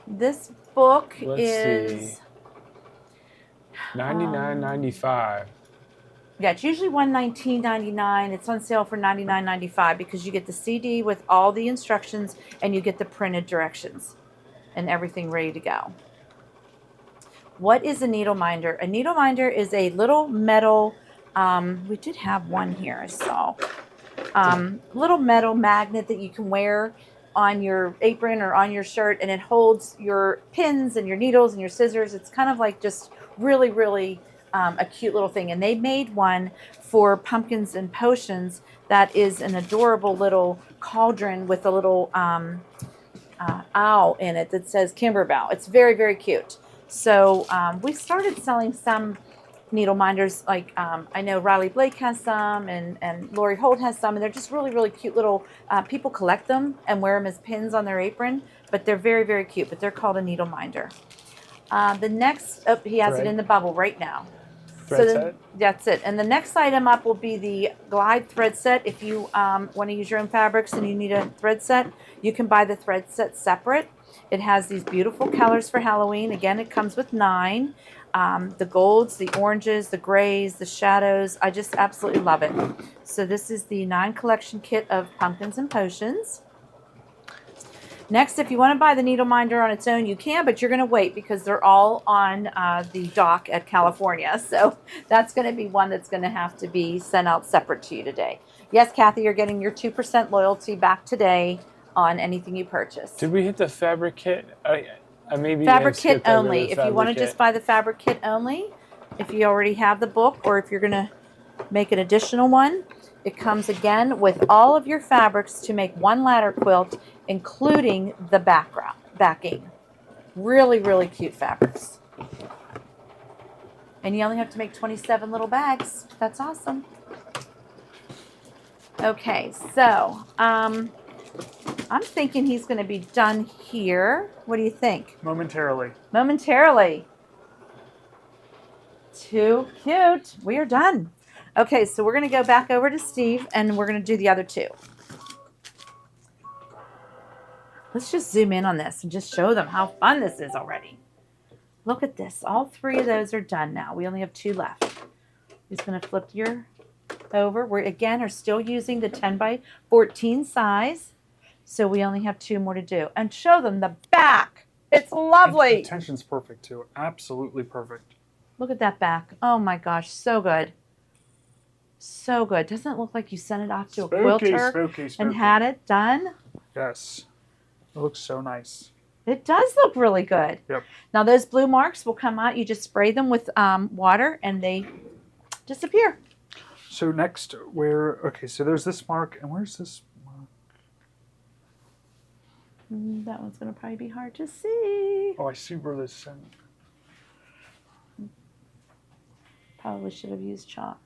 This book Let's is see. $99.95. Yeah, it's usually $119.99. It's on sale for $99.95 because you get the CD with all the instructions and you get the printed directions and everything ready to go. What is a needle minder? A needle minder is a little metal, we did have one here, I saw. Little metal magnet that you can wear on your apron or on your shirt, and it holds your pins and your needles and your scissors. It's kind of like just really, really a cute little thing. And they made one for Pumpkins and Potions that is an adorable little cauldron with a little owl in it that says Kimberbell. It's very, very cute. So we started selling some needle minders, like I know Riley Blake has some, and Lori Holt has some, and they're just really, really cute little, people collect them and wear them as pins on their apron, but they're very, very cute, but they're called a needle minder. The next, he has it in the bubble right now. Thread set? That's it. And the next item up will be the Glide thread set. If you want to use your own fabrics and you need a thread set, you can buy the thread set separate. It has these beautiful colors for Halloween. Again, it comes with 9. the golds, the oranges, the grays, the shadows. I just absolutely love it. So this is the 9 collection kit of pumpkins and potions. Next, if you want to buy the needle minder on its own, you can, but you're going to wait because they're all on the dock at California. So that's going to be one that's going to have to be sent out separate to you today. Yes, Kathy, you're getting your 2% loyalty back today on anything you purchase. Did we hit the fabric kit? I maybe fabric kit skipped over only. the If you want to fabric just kit. buy the fabric kit only, if you already have the book, or if you're going to make an additional one, it comes again with all of your fabrics to make one ladder quilt, including the backing. Really, really cute fabrics. And you only have to make 27 little bags. That's awesome. Okay, so I'm thinking he's going to be done here. What do you think? Momentarily. Momentarily. Too cute. We are done. Okay, so we're going to go back over to Steve and we're going to do the other 2. Let's just zoom in on this and just show them how fun this is already. Look at this. All 3 of those are done now. We only have 2 left. Just going to flip your over. We again are still using the 10 by 14 size. So we only have 2 more to do. And show them the back. It's lovely. The tension's perfect too. Absolutely perfect. Look at that back. Oh my gosh, so good. So good. Doesn't it look like you sent it off to a quilter spooky. and had it done? Yes. It looks so nice. It does look really good. Yep. Now those blue marks will come out. You just spray them with water and they disappear. So next, so there's this mark, and where's this mark? That one's going to probably be hard to see. Oh, I see where this is. Probably should have used chalk.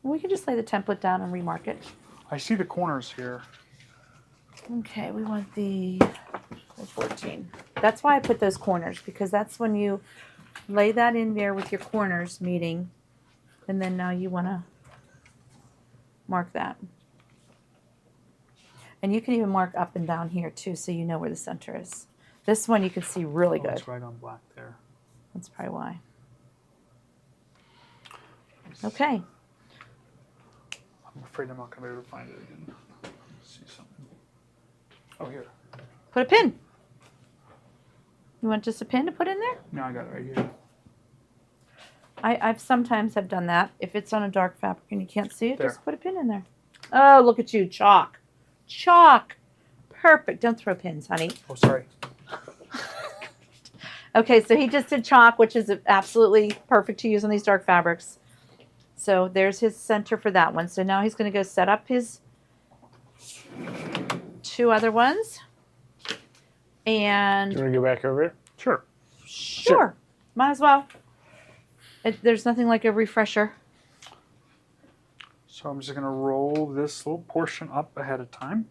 We can just lay the template down and remark it. I see the corners here. Okay, we want the 14. That's why I put those corners, because that's when you lay that in there with your corners meeting, and then now you want to mark that. And you can even mark up and down here too, so you know where the center is. This one you can see really good. It's right on black there. That's probably why. Okay. I'm afraid I'm not going to be able to find it again. Let's see something. Oh, here. Put a pin. You want just a pin to put in there? No, I got it right here. I've sometimes have done that. If it's on a dark fabric and you can't see it, There. just put a pin in there. Oh, look at you, chalk. Chalk. Perfect. Don't throw pins, honey. Oh, sorry. Okay, so he just did chalk, which is absolutely perfect to use on these dark fabrics. So there's his center for that one. So now he's going to go set up his 2 other ones. And Do you want to go back over it? Sure. sure, might as well. There's nothing like a refresher. So I'm just going to roll this little portion up ahead of time.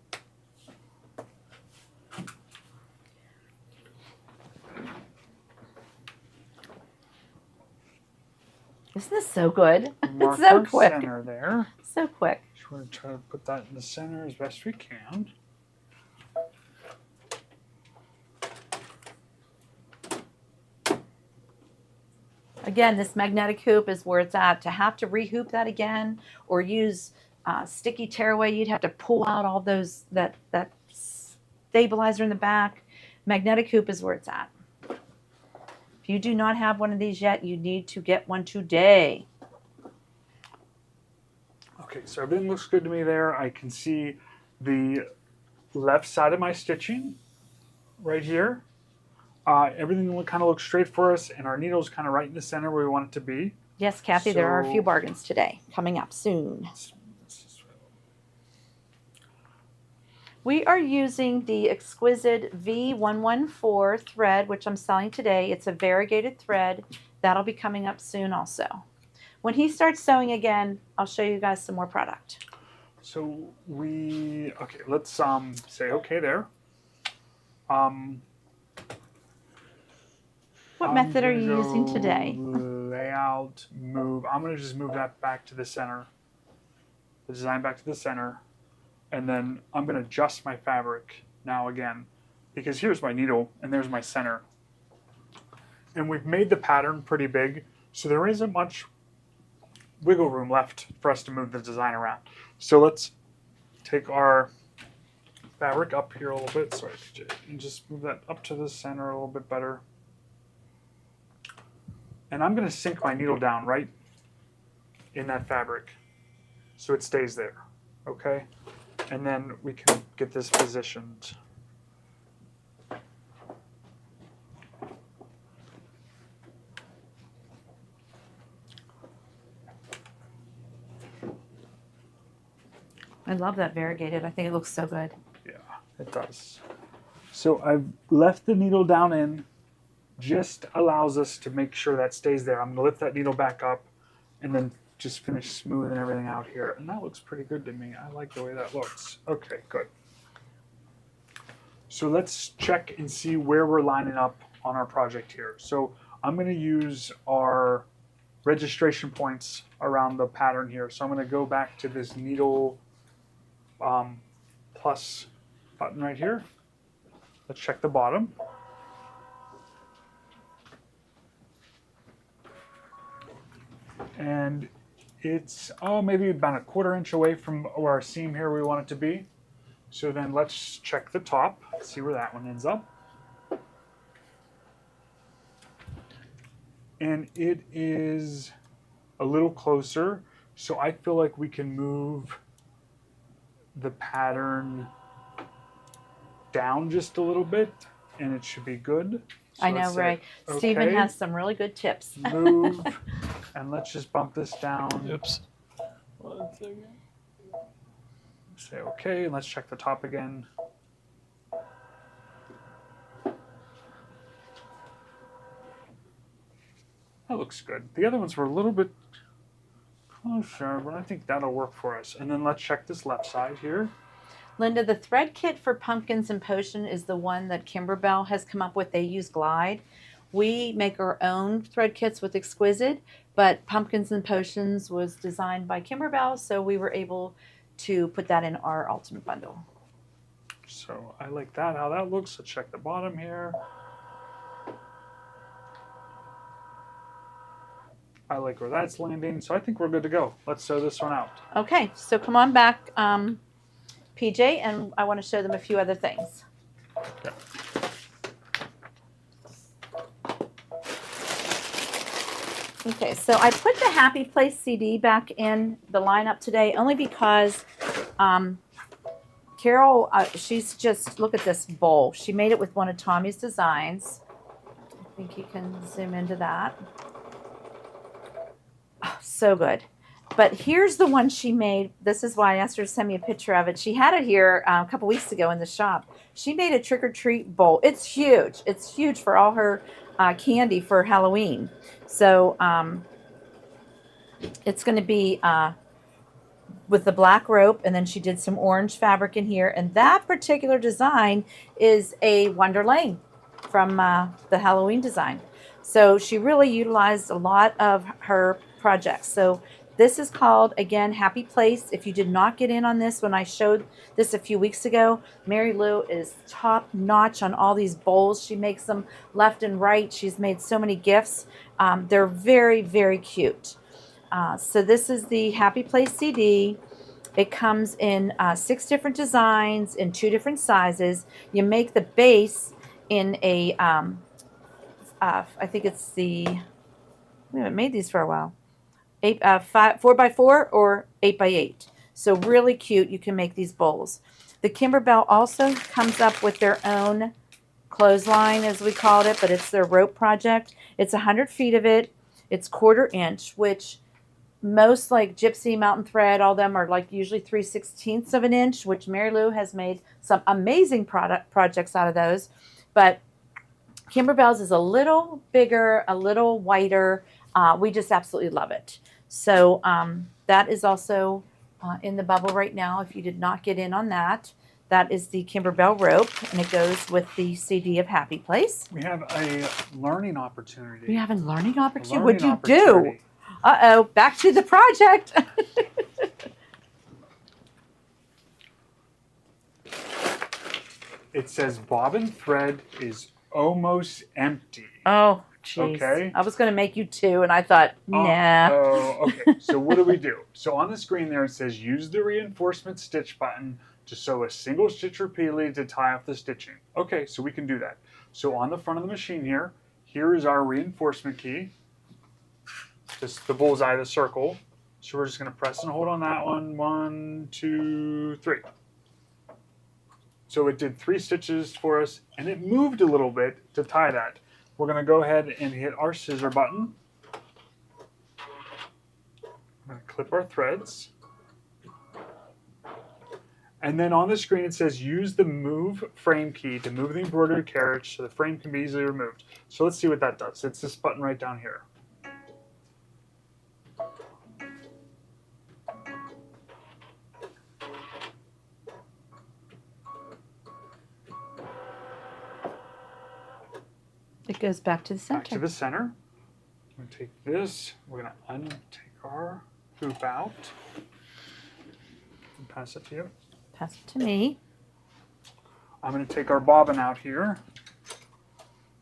Isn't this so good? Mark It's so our quick. center there. So quick. Just want to try to put that in the center as best we can. Again, this magnetic hoop is where it's at. To have to rehoop that again or use sticky tearaway, you'd have to pull out all those that stabilizer in the back. Magnetic hoop is where it's at. If you do not have one of these yet, you need to get one today. Okay, so everything looks good to me there. I can see the left side of my stitching right here. Everything kind of looks straight for us, and our needle's kind of right in the center where we want it to be. Yes, Kathy, there are a So- few bargains today coming up soon. We are using the exquisite V114 thread, which I'm selling today. It's a variegated thread. That'll be coming up soon also. When he starts sewing again, I'll show you guys some more product. So okay, let's say okay there. What I'm method are gonna you using go today? Layout, move. I'm going to just move that back to the center. The design back to the center. And then I'm going to adjust my fabric now again. Because here's my needle and there's my center. And we've made the pattern pretty big, so there isn't much wiggle room left for us to move the design around. So let's take our fabric up here a little bit, sorry, and just move that up to the center a little bit better. And I'm going to sink my needle down right in that fabric so it stays there, okay? And then we can get this positioned. I love that variegated. I think it looks so good. Yeah, it does. So I've left the needle down in, just allows us to make sure that stays there. I'm going to lift that needle back up and then just finish smoothing everything out here. And that looks pretty good to me. I like the way that looks. Okay, good. So let's check and see where we're lining up on our project here. So I'm going to use our registration points around the pattern here. So I'm going to go back to this needle plus button right here. Let's check the bottom. And it's maybe about 1/4 inch away from where our seam here we want it to be. So then let's check the top, see where that one ends up. And it is a little closer, so I feel like we can move the pattern down just a little bit and it should be good. So I know, Ray. okay. Stephen has some really good tips. Move, and let's just bump this down. Oops. 1 second. Say okay, and let's check the top again. That looks good. The other ones were a little bit closer, but I think that'll work for us. And then let's check this left side here. Linda, the thread kit for Pumpkins and Potion is the one that Kimberbell has come up with. They use Glide. We make our own thread kits with Exquisite, but Pumpkins and Potions was designed by Kimberbell, so we were able to put that in our ultimate bundle. So I like that, how that looks. Let's check the bottom here. I like where that's landing, so I think we're good to go. Let's sew this one out. Okay, so come on back, PJ, and I want to show them a few other things. Okay. Okay, so I put the Happy Place CD back in the lineup today only because Carol, she's just, look at this bowl. She made it with one of Tommy's designs. I think you can zoom into that. Oh, so good. But here's the one she made. This is why I asked her to send me a picture of it. She had it here a couple weeks ago in the shop. She made a trick-or-treat bowl. It's huge. It's huge for all her candy for Halloween. So it's going to be with the black rope, and then she did some orange fabric in here. And that particular design is a Wonder Lane from the Halloween design. So she really utilized a lot of her projects. So this is called, again, Happy Place. If you did not get in on this when I showed this a few weeks ago, Mary Lou is top notch on all these bowls. She makes them left and right. She's made so many gifts. They're very, very cute. So this is the Happy Place CD. It comes in 6 different designs in 2 different sizes. You make the base in a, I think it's the, we haven't made these for a while. 4x4 or 8x8. So really cute. You can make these bowls. The Kimberbell also comes up with their own clothesline, as we called it, but it's their rope project. It's 100 feet of it. It's 1/4 inch, which most like Gypsy, Mountain Thread, all them are like usually 3/16 of an inch, which Mary Lou has made some amazing projects out of those. But Kimberbell's is a little bigger, a little whiter. We just absolutely love it. So that is also in the bubble right now. If you did not get in on that, that is the Kimberbell rope, and it goes with the CD of Happy Place. We have a learning opportunity. We have a learning opportunity. A What'd learning you do? opportunity. Uh-oh, back to the project. It says bobbin thread is almost empty. Oh, Jeez. Okay. I was going to make you 2, and I thought, nah. Oh, okay. So what do we do? So on the screen there, it says use the reinforcement stitch button to sew a single stitch repeatedly to tie off the stitching. Okay, so we can do that. So on the front of the machine here, here is our reinforcement key. Just the bullseye, the circle. So we're just going to press and hold on that one. 1, 2, 3. So it did 3 stitches for us, and it moved a little bit to tie that. We're going to go ahead and hit our scissor button. I'm going to clip our threads. And then on the screen it says use the move frame key to move the embroidery carriage so the frame can be easily removed. So let's see what that does. It's this button right down here. It goes back to the center. Back to the center. I'm going to take this. We're going to untake our hoop out and pass it to you. Pass it to me. I'm going to take our bobbin out here.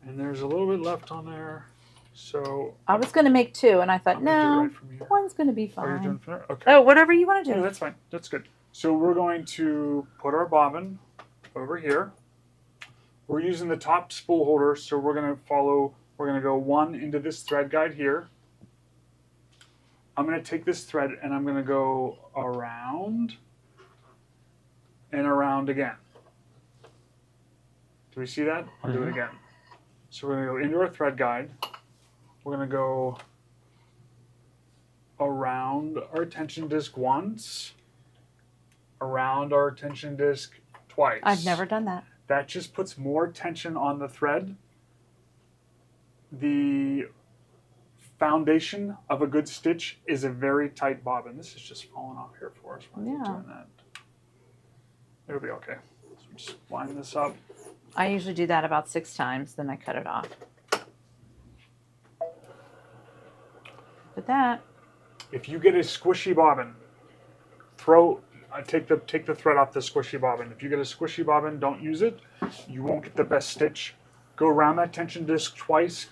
And there's a little bit left on there. So I was going to make 2, and I thought, I'm gonna do it no, right from here. one's going to be Are you doing fine. from there? Okay. Oh, whatever you want to Yeah, do. that's fine. That's good. So we're going to put our bobbin over here. We're using the top spool holder, so we're going to go 1 into this thread guide here. I'm going to take this thread and I'm going to go around and around again. Do we see that? I'll do it again. So we're going to go into our thread guide. We're going to go around our tension disc once, around our tension disc twice. I've never done that. That just puts more tension on the thread. The foundation of a good stitch is a very tight bobbin. This is just falling off here for us when we're doing that. It'll be okay. So just line this up. I usually do that about 6 times, then I cut it off. Look at that. If you get a squishy bobbin, take the thread off the squishy bobbin. If you get a squishy bobbin, don't use it. You won't get the best stitch. Go around that tension disc twice,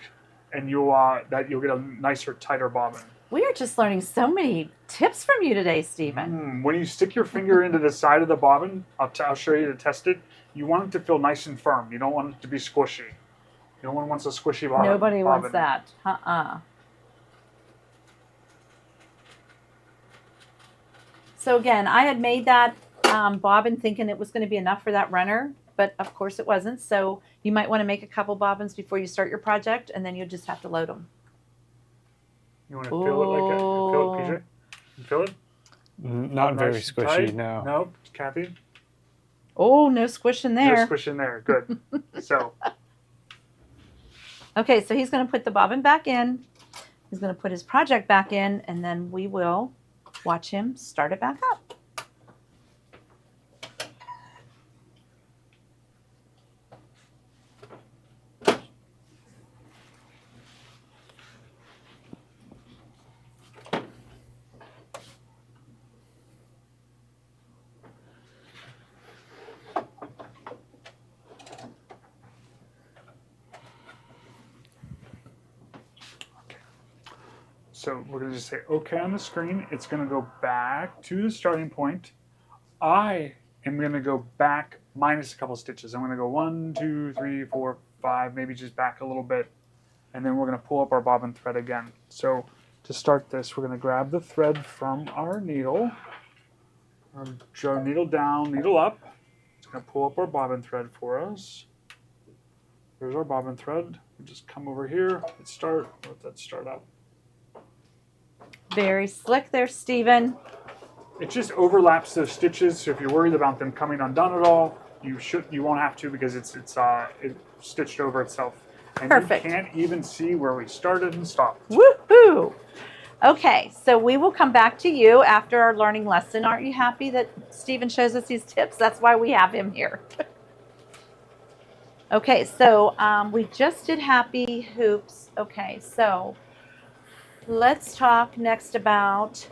and you'll get a nicer, tighter bobbin. We are just learning so many tips from you today, Stephen. When you stick your finger into the side of the bobbin, I'll show you to test it. You want it to feel nice and firm. You don't want it to be squishy. No one wants a squishy bobbin. Nobody wants that. So again, I had made that bobbin thinking it was going to be enough for that runner, but of course it wasn't. So you might want to make a couple bobbins before you start your project, and then you'll just have to load them. You want to feel it like that? Feel it, PJ? You feel it? Not very squishy, tight? no. No, Kathy? Oh, no squishing there. No squish in there. Good. So. Okay, so he's going to put the bobbin back in. He's going to put his project back in, and then we will watch him start it back up. So we're going to just say OK on the screen. It's going to go back to the starting point. I am going to go back minus a couple stitches. I'm going to go 1, 2, 3, 4, 5, maybe just back a little bit. And then we're going to pull up our bobbin thread again. So to start this, we're going to grab the thread from our needle. Our needle down, needle up. It's going to pull up our bobbin thread for us. There's our bobbin thread. We just come over here, hit start, let that start up. Very slick there, Stephen. It just overlaps those stitches, so if you're worried about them coming undone at all, you won't have to because it's stitched over itself. And Perfect. You can't even see where we started and stopped. Woohoo! Okay, so we will come back to you after our learning lesson. Aren't you happy that Stephen shows us these tips? That's why we have him here. Okay, so we just did happy hoops. Okay, so let's talk next about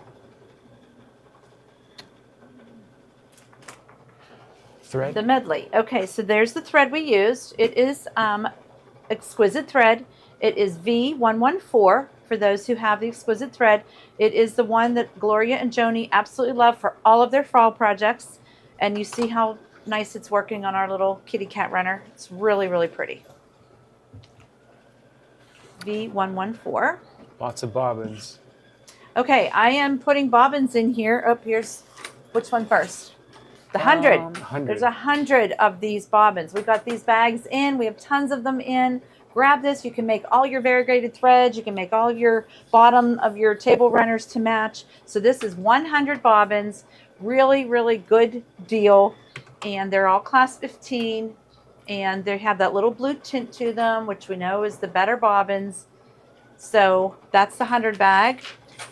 Thread? the medley. Okay, so there's the thread we used. It is exquisite thread. It is V114 for those who have the exquisite thread. It is the one that Gloria and Joni absolutely love for all of their fall projects. And you see how nice it's working on our little kitty cat runner. It's really, really pretty. V114. Lots of bobbins. Okay, I am putting bobbins in here. Oh, here's which one first? The 100. 100. There's 100 of these bobbins. We've got these bags in. We have tons of them in. Grab this. You can make all your variegated threads. You can make all of your bottom of your table runners to match. So this is 100 bobbins. Really, really good deal. And they're all class 15. And they have that little blue tint to them, which we know is the better bobbins. So that's the 100 bag.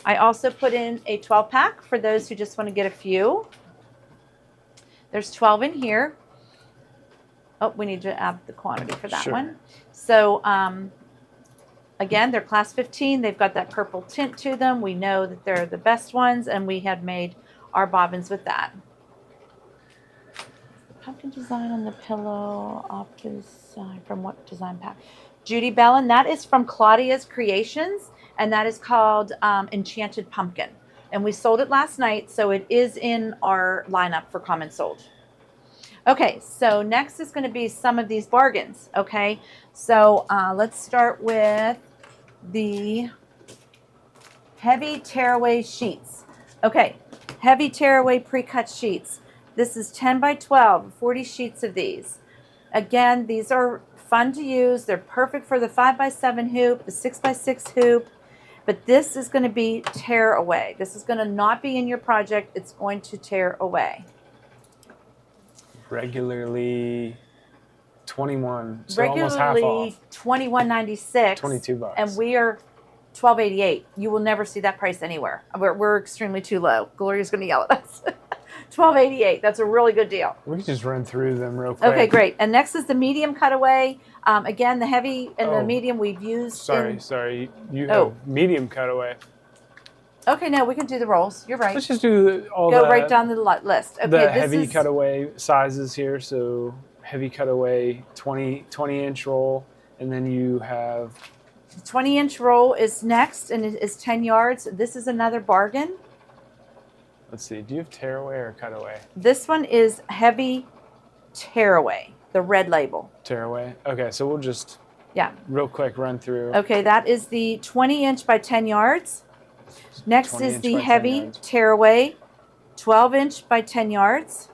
I also put in a 12 pack for those who just want to get a few. There's 12 in here. Oh, we need to add the quantity for that one. So, again, they're class 15. They've got that purple tint to them. We know that they're the best ones, and we had made our bobbins with that. Pumpkin design on the pillow off to the side. From what design pack? Judy Bellin. That is from Claudia's Creations, and that is called Enchanted Pumpkin. And we sold it last night, so it is in our lineup for Common Sold. Okay, so next is going to be some of these bargains, okay? So let's start with the heavy tearaway sheets. Okay, heavy tearaway pre-cut sheets. This is 10 by 12, 40 sheets of these. Again, these are fun to use. They're perfect for the 5 by 7 hoop, the 6 by 6 hoop. But this is going to be tear away. This is going to not be in your project. It's going to tear away. Regularly 21, so almost half off. $21.96. 22 bucks. And we are $12.88. You will never see that price anywhere. We're extremely too low. Gloria's going to yell at us. $12.88. That's a really good deal. We can just run through them real quick. Okay, great. And next is the medium cutaway. Again, the heavy and the medium we've used. Sorry. You have medium cutaway. Okay, no, we can do the rolls. You're right. Let's just do Go right down the list. Okay, the heavy cutaway sizes here. So heavy cutaway, 20-inch roll, and then you have... The 20-inch roll is next, and it is 10 yards. This is another bargain. Let's see. Do you have tearaway or cutaway? This one is heavy tearaway, the red label. Tearaway. Okay, so we'll just real quick run through. Okay, that is the 20-inch by 10 yards. Next is the heavy tearaway, 12-inch by 10 yards.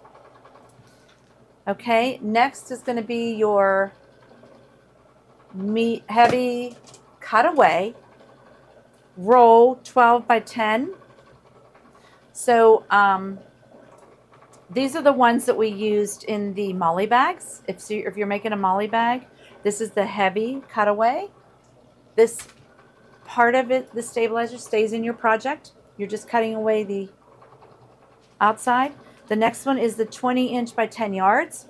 Okay, next is going to be your heavy cutaway, roll 12 by 10. So these are the ones that we used in the molly bags. If you're making a molly bag, this is the heavy cutaway. This part of it, the stabilizer, stays in your project. You're just cutting away the outside. The next one is the 20-inch by 10 yards.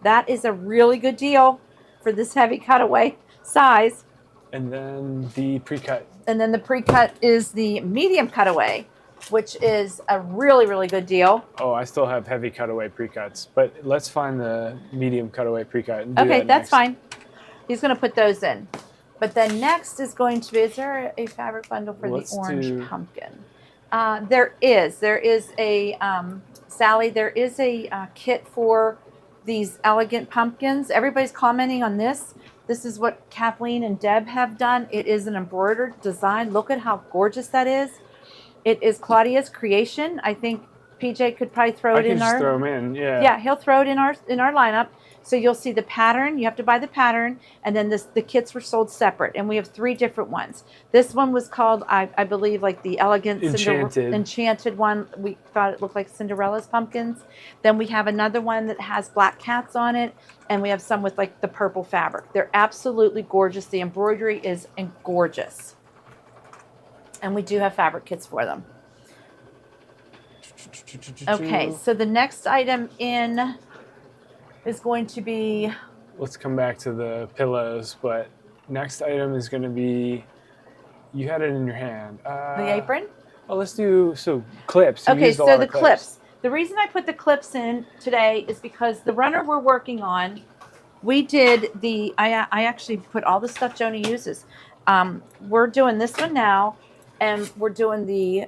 That is a really good deal for this heavy cutaway size. And then the pre-cut. And then the pre-cut is the medium cutaway, which is a really, really good deal. Oh, I still have heavy cutaway pre-cuts, but let's find the medium cutaway pre-cut. And do okay, that that's next. fine. He's going to put those in. But then next is going to be, is there a fabric bundle for the orange pumpkin? There is. There is a, Sally, there is a kit for these elegant pumpkins. Everybody's commenting on this. This is what Kathleen and Deb have done. It is an embroidered design. Look at how gorgeous that is. It is Claudia's creation. I think PJ could probably throw it in our... I can just throw them in, yeah. Yeah, he'll throw it in our lineup. So you'll see the pattern. You have to buy the pattern, and then the kits were sold separate. And we have 3 different ones. This one was called, I believe, like the elegant enchanted one. We thought it looked like Cinderella's pumpkins. Then we have another one that has black cats on it, and we have some with like the purple fabric. They're absolutely gorgeous. The embroidery is gorgeous, and we do have fabric kits for them. Okay, so the next item in is going to be... Let's come back to the pillows, but next item is going to be... You had it in your hand. The apron? Oh, let's do... So, clips. You okay, so the clips. The reason I put the clips in today is because the runner we're working on, we did the... I actually put all the stuff Joni uses. We're doing this one now, and we're doing the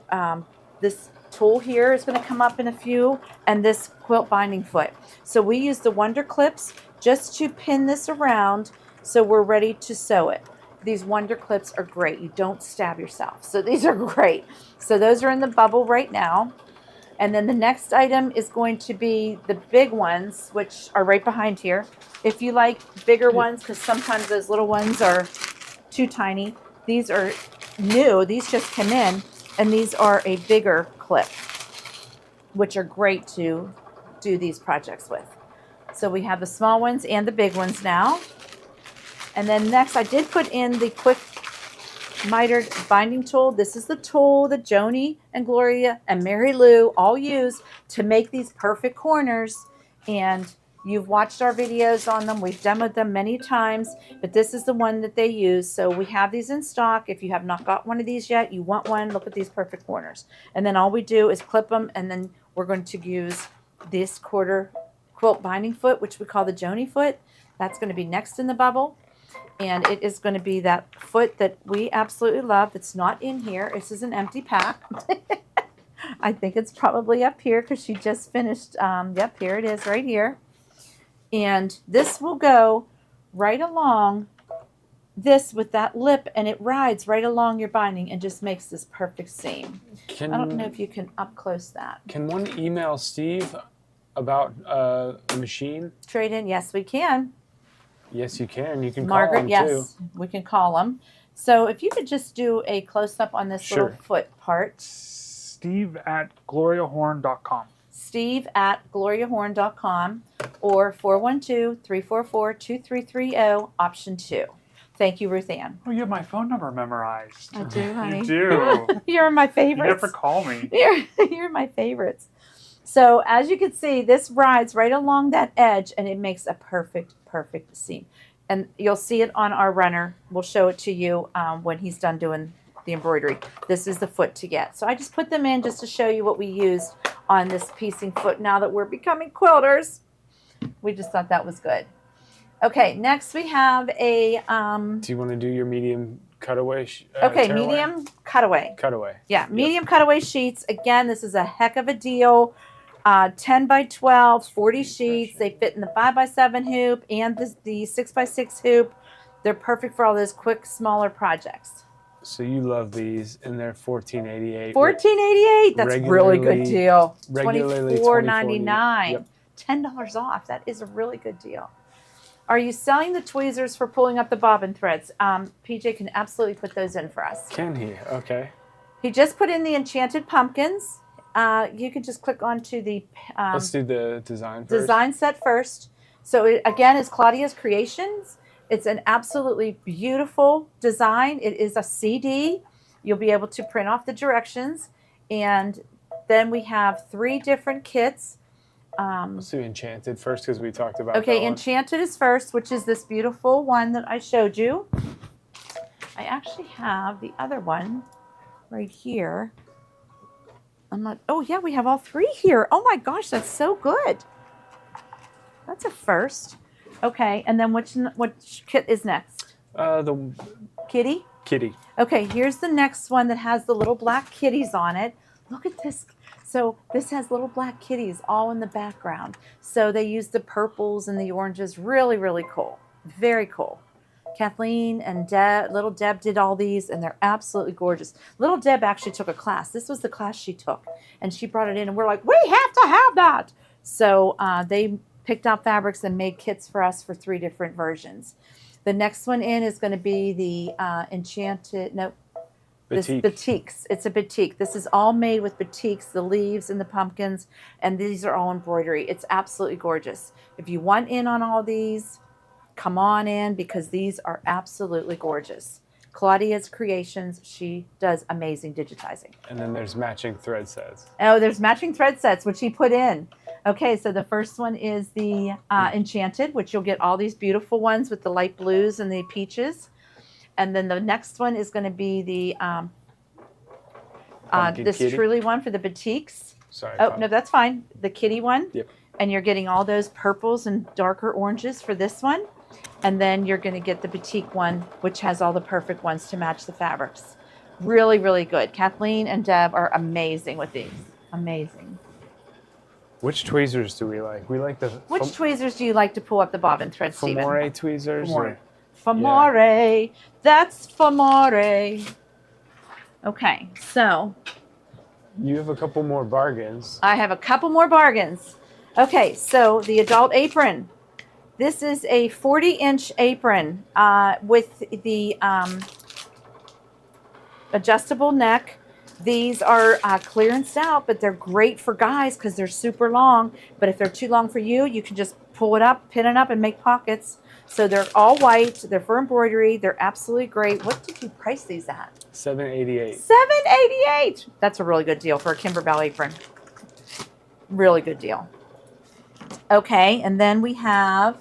this tool here is going to come up in a few, and this quilt binding foot. So we use the Wonder Clips just to pin this around so we're ready to sew it. These Wonder Clips are great. You don't stab yourself. So these are great. So those are in the bubble right now. And then the next item is going to be the big ones, which are right behind here. If you like bigger ones, because sometimes those little ones are too tiny. These are new. These just came in, and these are a bigger clip, which are great to do these projects with. So we have the small ones and the big ones now. And then next, I did put in the quick mitered binding tool. This is the tool that Joni and Gloria and Mary Lou all use to make these perfect corners. And you've watched our videos on them. We've demoed them many times, but this is the one that they use. So we have these in stock. If you have not got one of these yet, you want one, look at these perfect corners. And then all we do is clip them, and then we're going to use this quarter quilt binding foot, which we call the Joni foot. That's going to be next in the bubble. And it is going to be that foot that we absolutely love that's not in here. This is an empty pack. I think it's probably up here because she just finished. Yep, here it is right here. And this will go right along this with that lip, and it rides right along your binding and just makes this perfect seam. I don't know if you can up close that. Can one email Steve about a machine? Trade in? Yes, we can. Yes, you can. You can Margaret, call him yes, too. we can call them. So if you could just do a close-up on this little foot part. Steve@gloriahorn.com. Steve@gloriahorn.com or 412-344-2330, option 2. Thank you, Ruth Ann. Oh, you have my phone number memorized. I do, honey. You do. You're my favorites. You never call me. You're my favorites. So as you can see, this rides right along that edge, and it makes a perfect seam. And you'll see it on our runner. We'll show it to you when he's done doing the embroidery. This is the foot to get. So I just put them in just to show you what we used on this piecing foot now that we're becoming quilters. We just thought that was good. Okay, next we have a... Do you want to do your medium cutaway? Okay, tearaway? medium cutaway. Cutaway. Yeah, medium cutaway sheets. Again, this is a heck of a deal. 10 by 12, 40 sheets. They fit in the 5 by 7 hoop and the 6 by 6 hoop. They're perfect for all those quick, smaller projects. So you love these, and they're $14.88. $14.88. That's a really good deal. Regularly $24.99. Yep. $10 off. That is a really good deal. Are you selling the tweezers for pulling up the bobbin threads? PJ can absolutely put those in for us. Can he? Okay. He just put in the enchanted pumpkins. You can just click onto the Let's do the design first. design set first. So it, again, is Claudia's Creations. It's an absolutely beautiful design. It is a CD. You'll be able to print off the directions. And then we have 3 different kits. Let's do Enchanted first because we talked about Okay, that one. Enchanted is first, which is this beautiful one that I showed you. I actually have the other one right here. Oh yeah, we have all 3 here. Oh my gosh, that's so good. That's a first. Okay, and then which kit is next? The Kitty? kitty. Okay, here's the next one that has the little black kitties on it. Look at this. So this has little black kitties all in the background. So they use the purples and the oranges. Really, really cool. Very cool. Kathleen and little Deb did all these, and they're absolutely gorgeous. Little Deb actually took a class. This was the class she took, and she brought it in, and we're like, we have to have that. So they picked out fabrics and made kits for us for 3 different versions. The next one in is going to be the this batiks. It's a batik. This is all made with batiks, the leaves and the pumpkins, and these are all embroidery. It's absolutely gorgeous. If you want in on all these, come on in because these are absolutely gorgeous. Claudia's Creations, she does amazing digitizing. And then there's matching thread sets. Oh, there's matching thread sets, which he put in. Okay, so the first one is the Enchanted, which you'll get all these beautiful ones with the light blues and the peaches. And then the next one is going to be the this kitty. Truly one for the batiks. Sorry. Oh, no, that's fine. The kitty one. Yep. And you're getting all those purples and darker oranges for this one. And then you're going to get the boutique one, which has all the perfect ones to match the fabrics. Really, really good. Kathleen and Deb are amazing with these. Amazing. Which tweezers do we like? We like the... Which tweezers do you like to pull up the bobbin thread, Stephen? Famore tweezers? Famore. Famore. Yeah. That's Famore. Okay, so... You have a couple more bargains. I have a couple more bargains. Okay, so the adult apron. This is a 40-inch apron with the adjustable neck. These are clearanced out, but they're great for guys because they're super long. But if they're too long for you, you can just pull it up, pin it up, and make pockets. So they're all white. They're for embroidery. They're absolutely great. What did you price these at? $7.88. $7.88. That's a really good deal for a Kimberbell apron. Really good deal. Okay, and then we have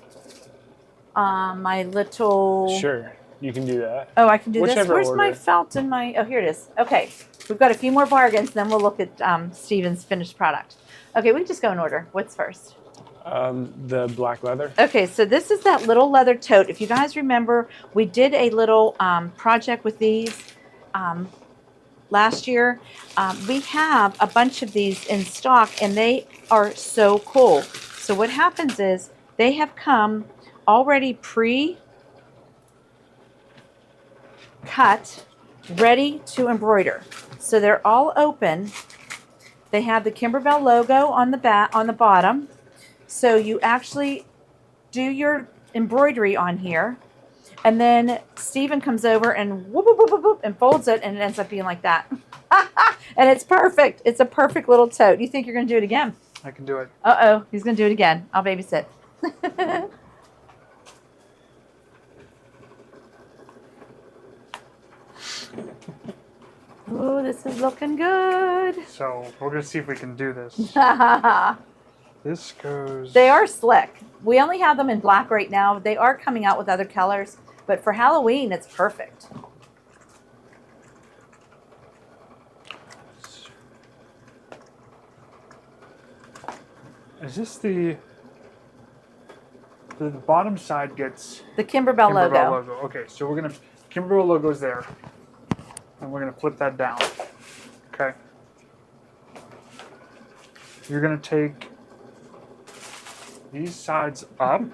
my little... Sure, you can do that. Oh, I can do Whichever this. Where's order. my felt and my... Oh, here it is. Okay, we've got a few more bargains, then we'll look at Stephen's finished product. Okay, we can just go in order. What's first? The black leather. Okay, so this is that little leather tote. If you guys remember, we did a little project with these last year. We have a bunch of these in stock, and they are so cool. So what happens is they have come already pre-cut, ready to embroider. So they're all open. They have the Kimberbell logo on the bottom. So you actually do your embroidery on here, and then Stephen comes over and whoop, whoop, whoop, whoop, whoop, and folds it, and it ends up being like that. And it's perfect. It's a perfect little tote. You think you're going to do it again? I can do it. Uh-oh, he's going to do it again. I'll babysit. Oh, this is looking good. So we're going to see if we can do this. This goes... They are slick. We only have them in black right now. They are coming out with other colors, but for Halloween, it's perfect. Is this the bottom side gets The Kimberbell logo. Okay, so we're gonna Kimberbell logo's there, and we're gonna flip that down. Okay. You're gonna take these sides up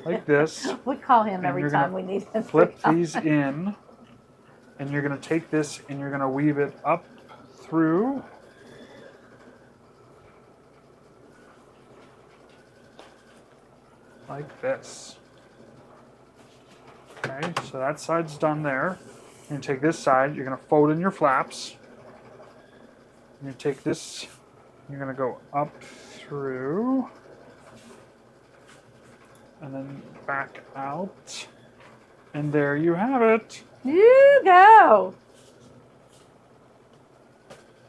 like this. We call him And every you're time gonna we need him. Flip these in, and you're gonna take this and you're gonna weave it up through. Like this. Okay, so that side's done there. You're going to take this side, you're going to fold in your flaps. You're going to take this, you're going to go up through. And then back out. And there you have it. You go.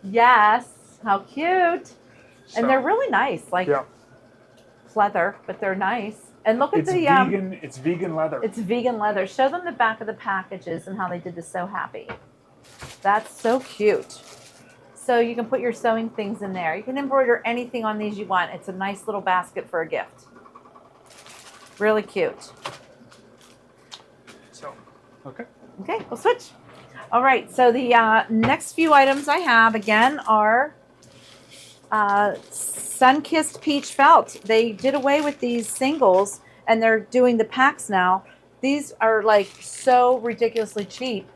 Yes. How cute. So, And they're really nice. Like yeah. leather, but they're nice. And look at It's the vegan. It's vegan leather. It's vegan leather. Show them the back of the packages and how they did this so happy. That's so cute. So you can put your sewing things in there. You can embroider anything on these you want. It's a nice little basket for a gift. Really cute. So, okay. Okay, we'll switch. All right, so the next few items I have, again, are Sun-Kissed Peach Felt. They did away with these singles, and they're doing the packs now. These are, like, so ridiculously cheap.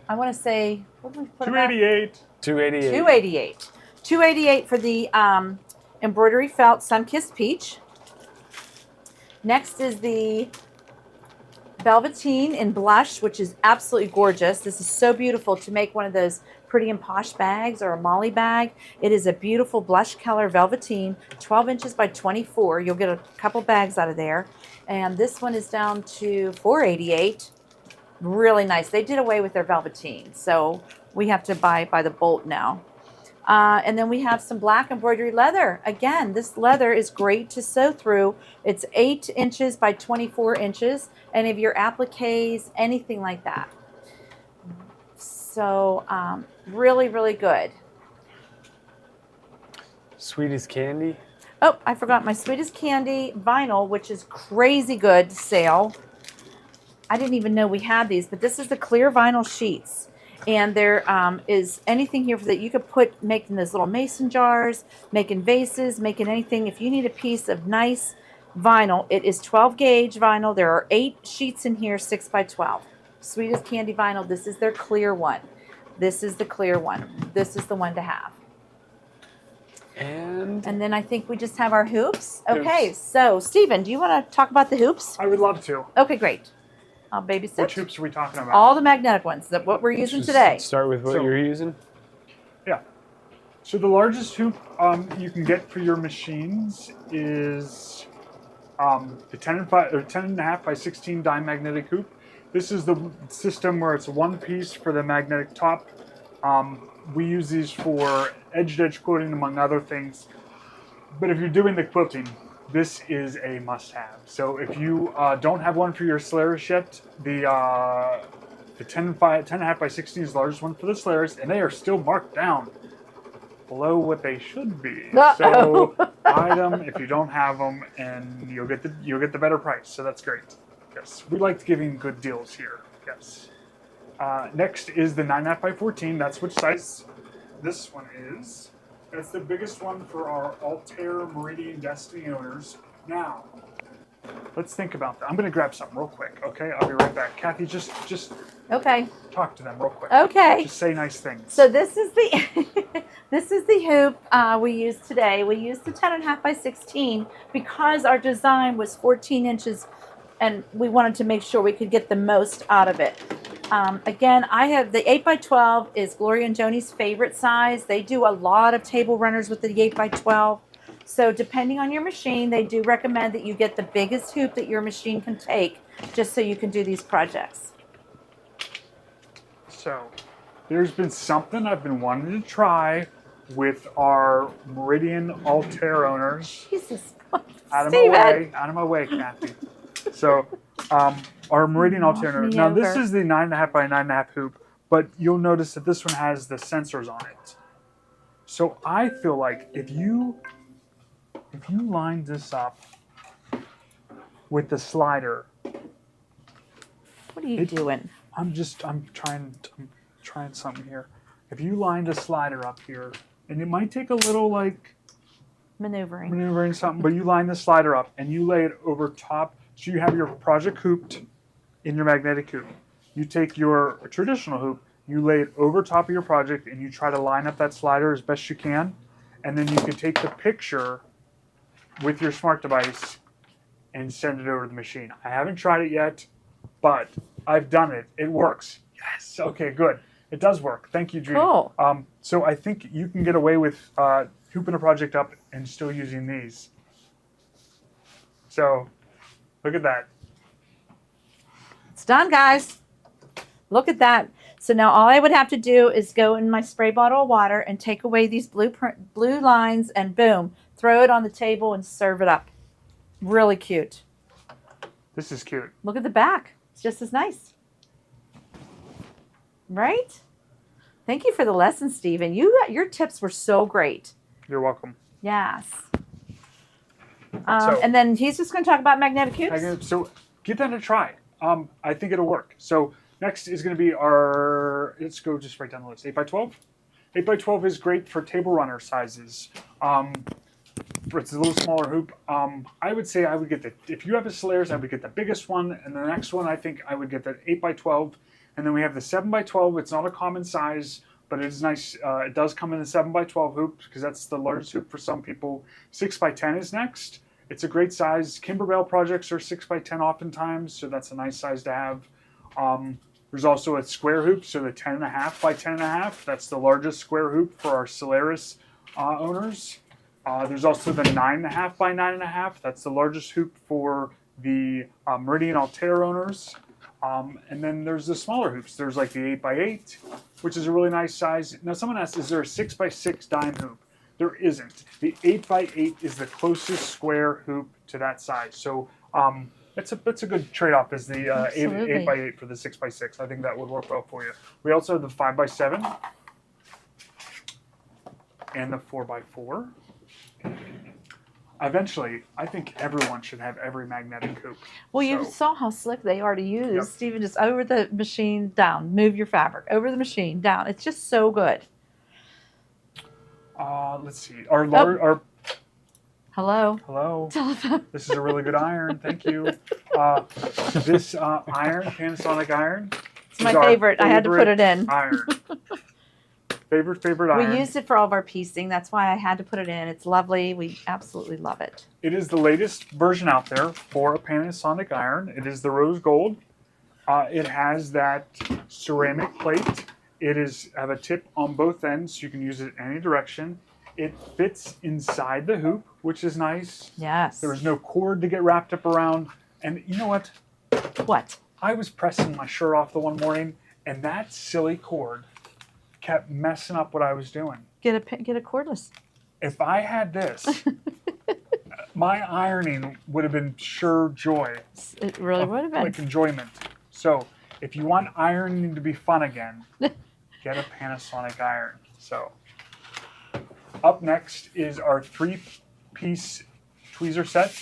I want to say, what did we put them at? $288. $288. $288 for the Embroidery Felt Sun-Kissed Peach. Next is the Velveteen in Blush, which is absolutely gorgeous. This is so beautiful to make one of those pretty and posh bags or a Molly bag. It is a beautiful blush color velveteen, 12 inches by 24. You'll get a couple bags out of there. And this one is down to $488. Really nice. They did away with their velveteen, so we have to buy by the bolt now. And then we have some black embroidery leather. Again, this leather is great to sew through. It's 8 inches by 24 inches. Any of your appliques, anything like that. So really, really good. Sweet as candy. Oh, I forgot my Sweetest Candy vinyl, which is crazy good sale. I didn't even know we had these, but this is the clear vinyl sheets. And there is anything here that you could put, making those little mason jars, making vases, making anything. If you need a piece of nice vinyl, it is 12 gauge vinyl. There are 8 sheets in here, 6 by 12. Sweet as candy vinyl. This is their clear one. This is the clear one. This is the one to have. And then I think we just have our hoops. Okay, so Stephen, do you want to talk about the hoops? I would love to. Okay, great. I'll babysit. Which hoops are we talking about? All the magnetic ones. That what we're using today. Start with what you're using. Yeah. So the largest hoop you can get for your machines is the 10.5 by 16 diamagnetic hoop. This is the system where it's one piece for the magnetic top. We use these for edge-to-edge quilting, among other things. But if you're doing the quilting, this is a must-have. So if you don't have one for your Solaris yet, the 10.5 by 16 is the largest one for the Solaris, and they are still marked down below what they should be. So buy them if you don't have them, and you'll get the better price. So that's great. Yes, we like giving good deals here. Yes. Next is the 9.5 by 14. That's which size this one is. That's the biggest one for our Altair Meridian Destiny owners. Now, let's think about that. I'm going to grab something real quick, okay? I'll be right back. Kathy, just okay. Talk to them real quick. Okay. Just say nice things. So this is the this is the hoop we used today. We used the 10.5 by 16 because our design was 14 inches, and we wanted to make sure we could get the most out of it. Again, I have the 8 by 12 is Gloria and Joni's favorite size. They do a lot of table runners with the 8 by 12. So depending on your machine, they do recommend that you get the biggest hoop that your machine can take, just so you can do these projects. So there's been something I've been wanting to try with our Meridian Altair owners. Jesus. Out of my way, Kathy. So, our Meridian Altair. Now, this is the 9.5 by 9.5 hoop, but you'll notice that this one has the sensors on it. So, I feel like if you line this up with the slider. What are you doing? I'm trying something here. If you line the slider up here, and it might take a little like maneuvering something, but you line the slider up and you lay it over top. So you have your project hooped in your magnetic hoop. You take your traditional hoop, you lay it over top of your project, and you try to line up that slider as best you can. And then you can take the picture with your smart device and send it over to the machine. I haven't tried it yet, but I've done it. It works. Yes. Okay, good. It does work. Thank you, Judy. Cool. So I think you can get away with hooping a project up and still using these. So look at that. It's done, guys. Look at that. So now all I would have to do is go in my spray bottle of water and take away these blue lines and boom, throw it on the table and serve it up. Really cute. This is cute. Look at the back. It's just as nice. Right? Thank you for the lesson, Stephen. Your tips were so great. You're welcome. Yes. And then he's just going to talk about magnetic hoops. So give that a try. I think it'll work. So next is going to be our, let's go just right down the list, 8 by 12. 8 by 12 is great for table runner sizes. It's a little smaller hoop. I would say I would get if you have a Solaris, I would get the biggest one. And the next one, I think I would get the 8 by 12. And then we have the 7 by 12. It's not a common size, but it is nice. It does come in the 7 by 12 hoop because that's the largest hoop for some people. 6 by 10 is next. It's a great size. Kimberbell projects are 6 by 10 oftentimes, so that's a nice size to have. There's also a square hoop, so the 10.5 by 10.5. That's the largest square hoop for our Solaris owners. There's also the 9.5 by 9.5. That's the largest hoop for the Meridian Altair owners. And then there's the smaller hoops. There's like the 8 by 8, which is a really nice size. Now someone asked, is there a 6 by 6 dime hoop? There isn't. The 8 by 8 is the closest square hoop to that size. So that's a good trade-off is the 8 by 8 for the 6 by 6. I think that would work well for you. We also have the 5 by 7 and the 4 by 4. Eventually, I think everyone should have every magnetic hoop. Well, you So, saw how slick they are to use. Yep. Stephen, just over the machine, down. Move your fabric. Over the machine, down. It's just so good. let's see. Our Hello. hello. Telephone. This is a really good iron. Thank you. This iron, Panasonic iron. It's my favorite. I had to put it in. Iron. Favorite iron. We used it for all of our piecing. That's why I had to put it in. It's lovely. We absolutely love it. It is the latest version out there for a Panasonic iron. It is the rose gold. It has that ceramic plate. It have a tip on both ends, so you can use it any direction. It fits inside the hoop, which is nice. Yes. There's no cord to get wrapped up around. And you know what? What? I was pressing my shirt off the one morning, and that silly cord kept messing up what I was doing. Get a cordless. If I had this, my ironing would have been sure joy. It really would have been. Like enjoyment. So if you want ironing to be fun again, get a Panasonic iron. So up next is our 3-piece tweezer set.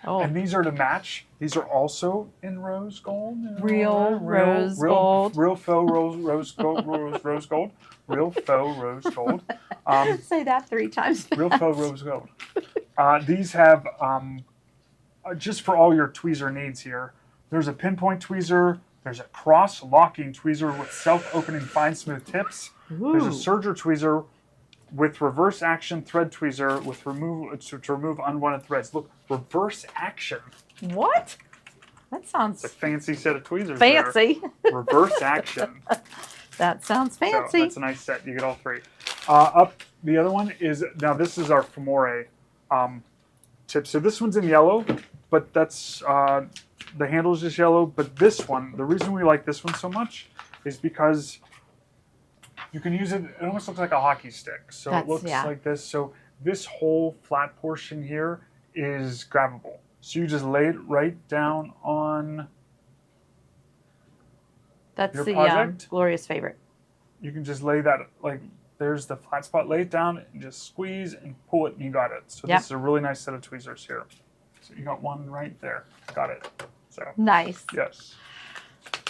Oh. And these are to match. These are also in rose gold. Real rose gold. Real faux rose gold. Rose gold. Real faux rose gold. Say that 3 times. Real faux rose gold. These have, just for all your tweezer needs here, there's a pinpoint tweezer. There's a cross-locking tweezer with self-opening fine smooth tips. Ooh. There's a serger tweezer with reverse action thread tweezer with to remove unwanted threads. Look, reverse action. What? That sounds It's a fancy set of tweezers. fancy. There. Reverse action. That sounds fancy. So that's a nice set. You get all 3. Up the other one is, now this is our Femore tip. So this one's in yellow, but that's the handle is just yellow. But this one, the reason we like this one so much is because you can use it. It almost looks like a hockey stick. So it looks like this. So this whole flat portion here is grabbable. So you just lay it right down on That's your the project. Gloria's favorite. You can just lay that, like, there's the flat spot, lay it down and just squeeze and pull it and you got it. So this is a really nice set of tweezers here. So you got one right there. Got it. So Nice. yes.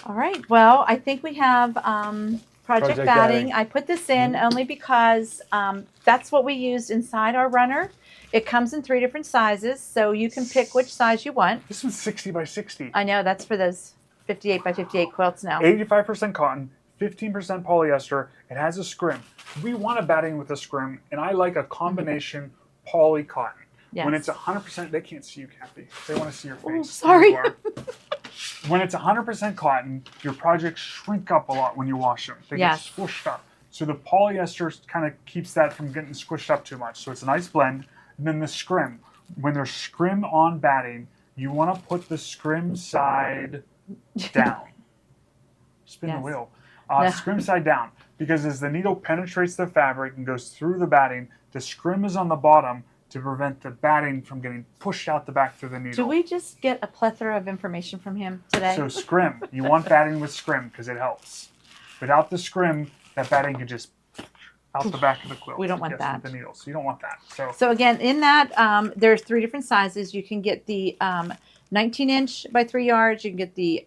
All right. Well, I think we have project batting. batting. I put this in only because that's what we used inside our runner. It comes in 3 different sizes, so you can pick which size you want. This one's 60 by 60. I know, that's for those 58 by 58 quilts now. 85% cotton, 15% polyester. It has a scrim. We want a batting with a scrim, and I like a combination poly cotton. Yes. When it's 100%, they can't see you, Kathy. They want to see your face. Oh, sorry. There you are. When it's 100% cotton, your projects shrink up a lot when you wash them. They get squished up. So the polyester kind of keeps that from getting squished up too much. So it's a nice blend. And then the scrim. When there's scrim on batting, you want to put the scrim side down. Spin the wheel. Scrim side down. Because as the needle penetrates the fabric and goes through the batting, the scrim is on the bottom to prevent the batting from getting pushed out the back through the needle. Do we just get a plethora of information from him today? So scrim. You want batting with scrim because it helps. Without the scrim, that batting can just out the back of the quilt. We don't want that. With the needle. So you don't want that. So again, in that, there's 3 different sizes. You can get the 19-inch by 3 yards. You can get the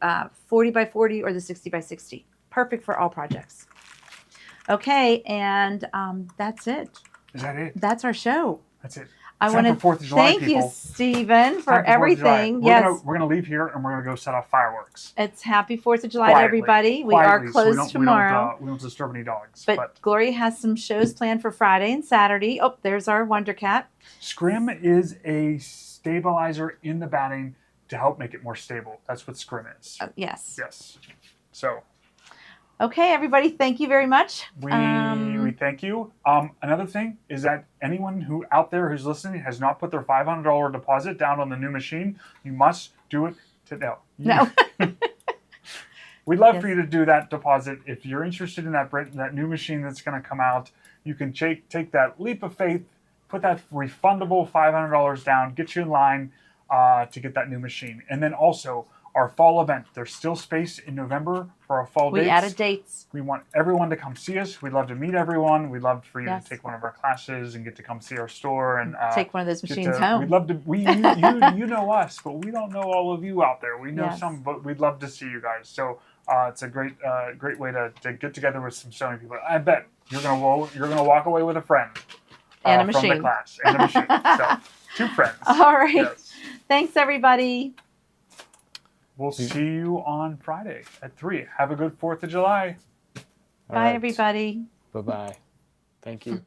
40 by 40 or the 60 by 60. Perfect for all projects. Okay, and that's it. Is that it? That's our show. That's it. I want to thank you, Stephen, for everything. Yes, we're gonna leave here and we're gonna go set off fireworks. It's happy 4th of July to everybody. We are closed tomorrow. We don't disturb any dogs. But Gloria has some shows planned for Friday and Saturday. Oh, there's our Wonder Cat. Scrim is a stabilizer in the batting to help make it more stable. That's what scrim is. Yes. Yes. So. Okay, everybody, thank you very much. We thank you. Another thing is that anyone who out there who's listening has not put their $500 deposit down on the new machine, you must do it today. No. We'd love for you to do that deposit. If you're interested in that new machine that's going to come out, you can take that leap of faith, put that refundable $500 down, get you in line to get that new machine. And then also, our fall event. There's still space in November for our fall dates. We added dates. We want everyone to come see us. We'd love to meet everyone. We'd love for you Yes. to take one of our classes and get to come see our store and Take one of those get machines to- home. We'd love to. You know us, but we don't know all of you out there. We know Yes. some, but we'd love to see you guys. So it's a great way to get together with some sewing people. I bet you're gonna walk away with a friend And a from the machine. class and a machine. So 2 friends. All right. Yes. Thanks, everybody. We'll see you on Friday at 3. Have a good 4th of July. All Bye, right. everybody. Bye-bye. Thank you.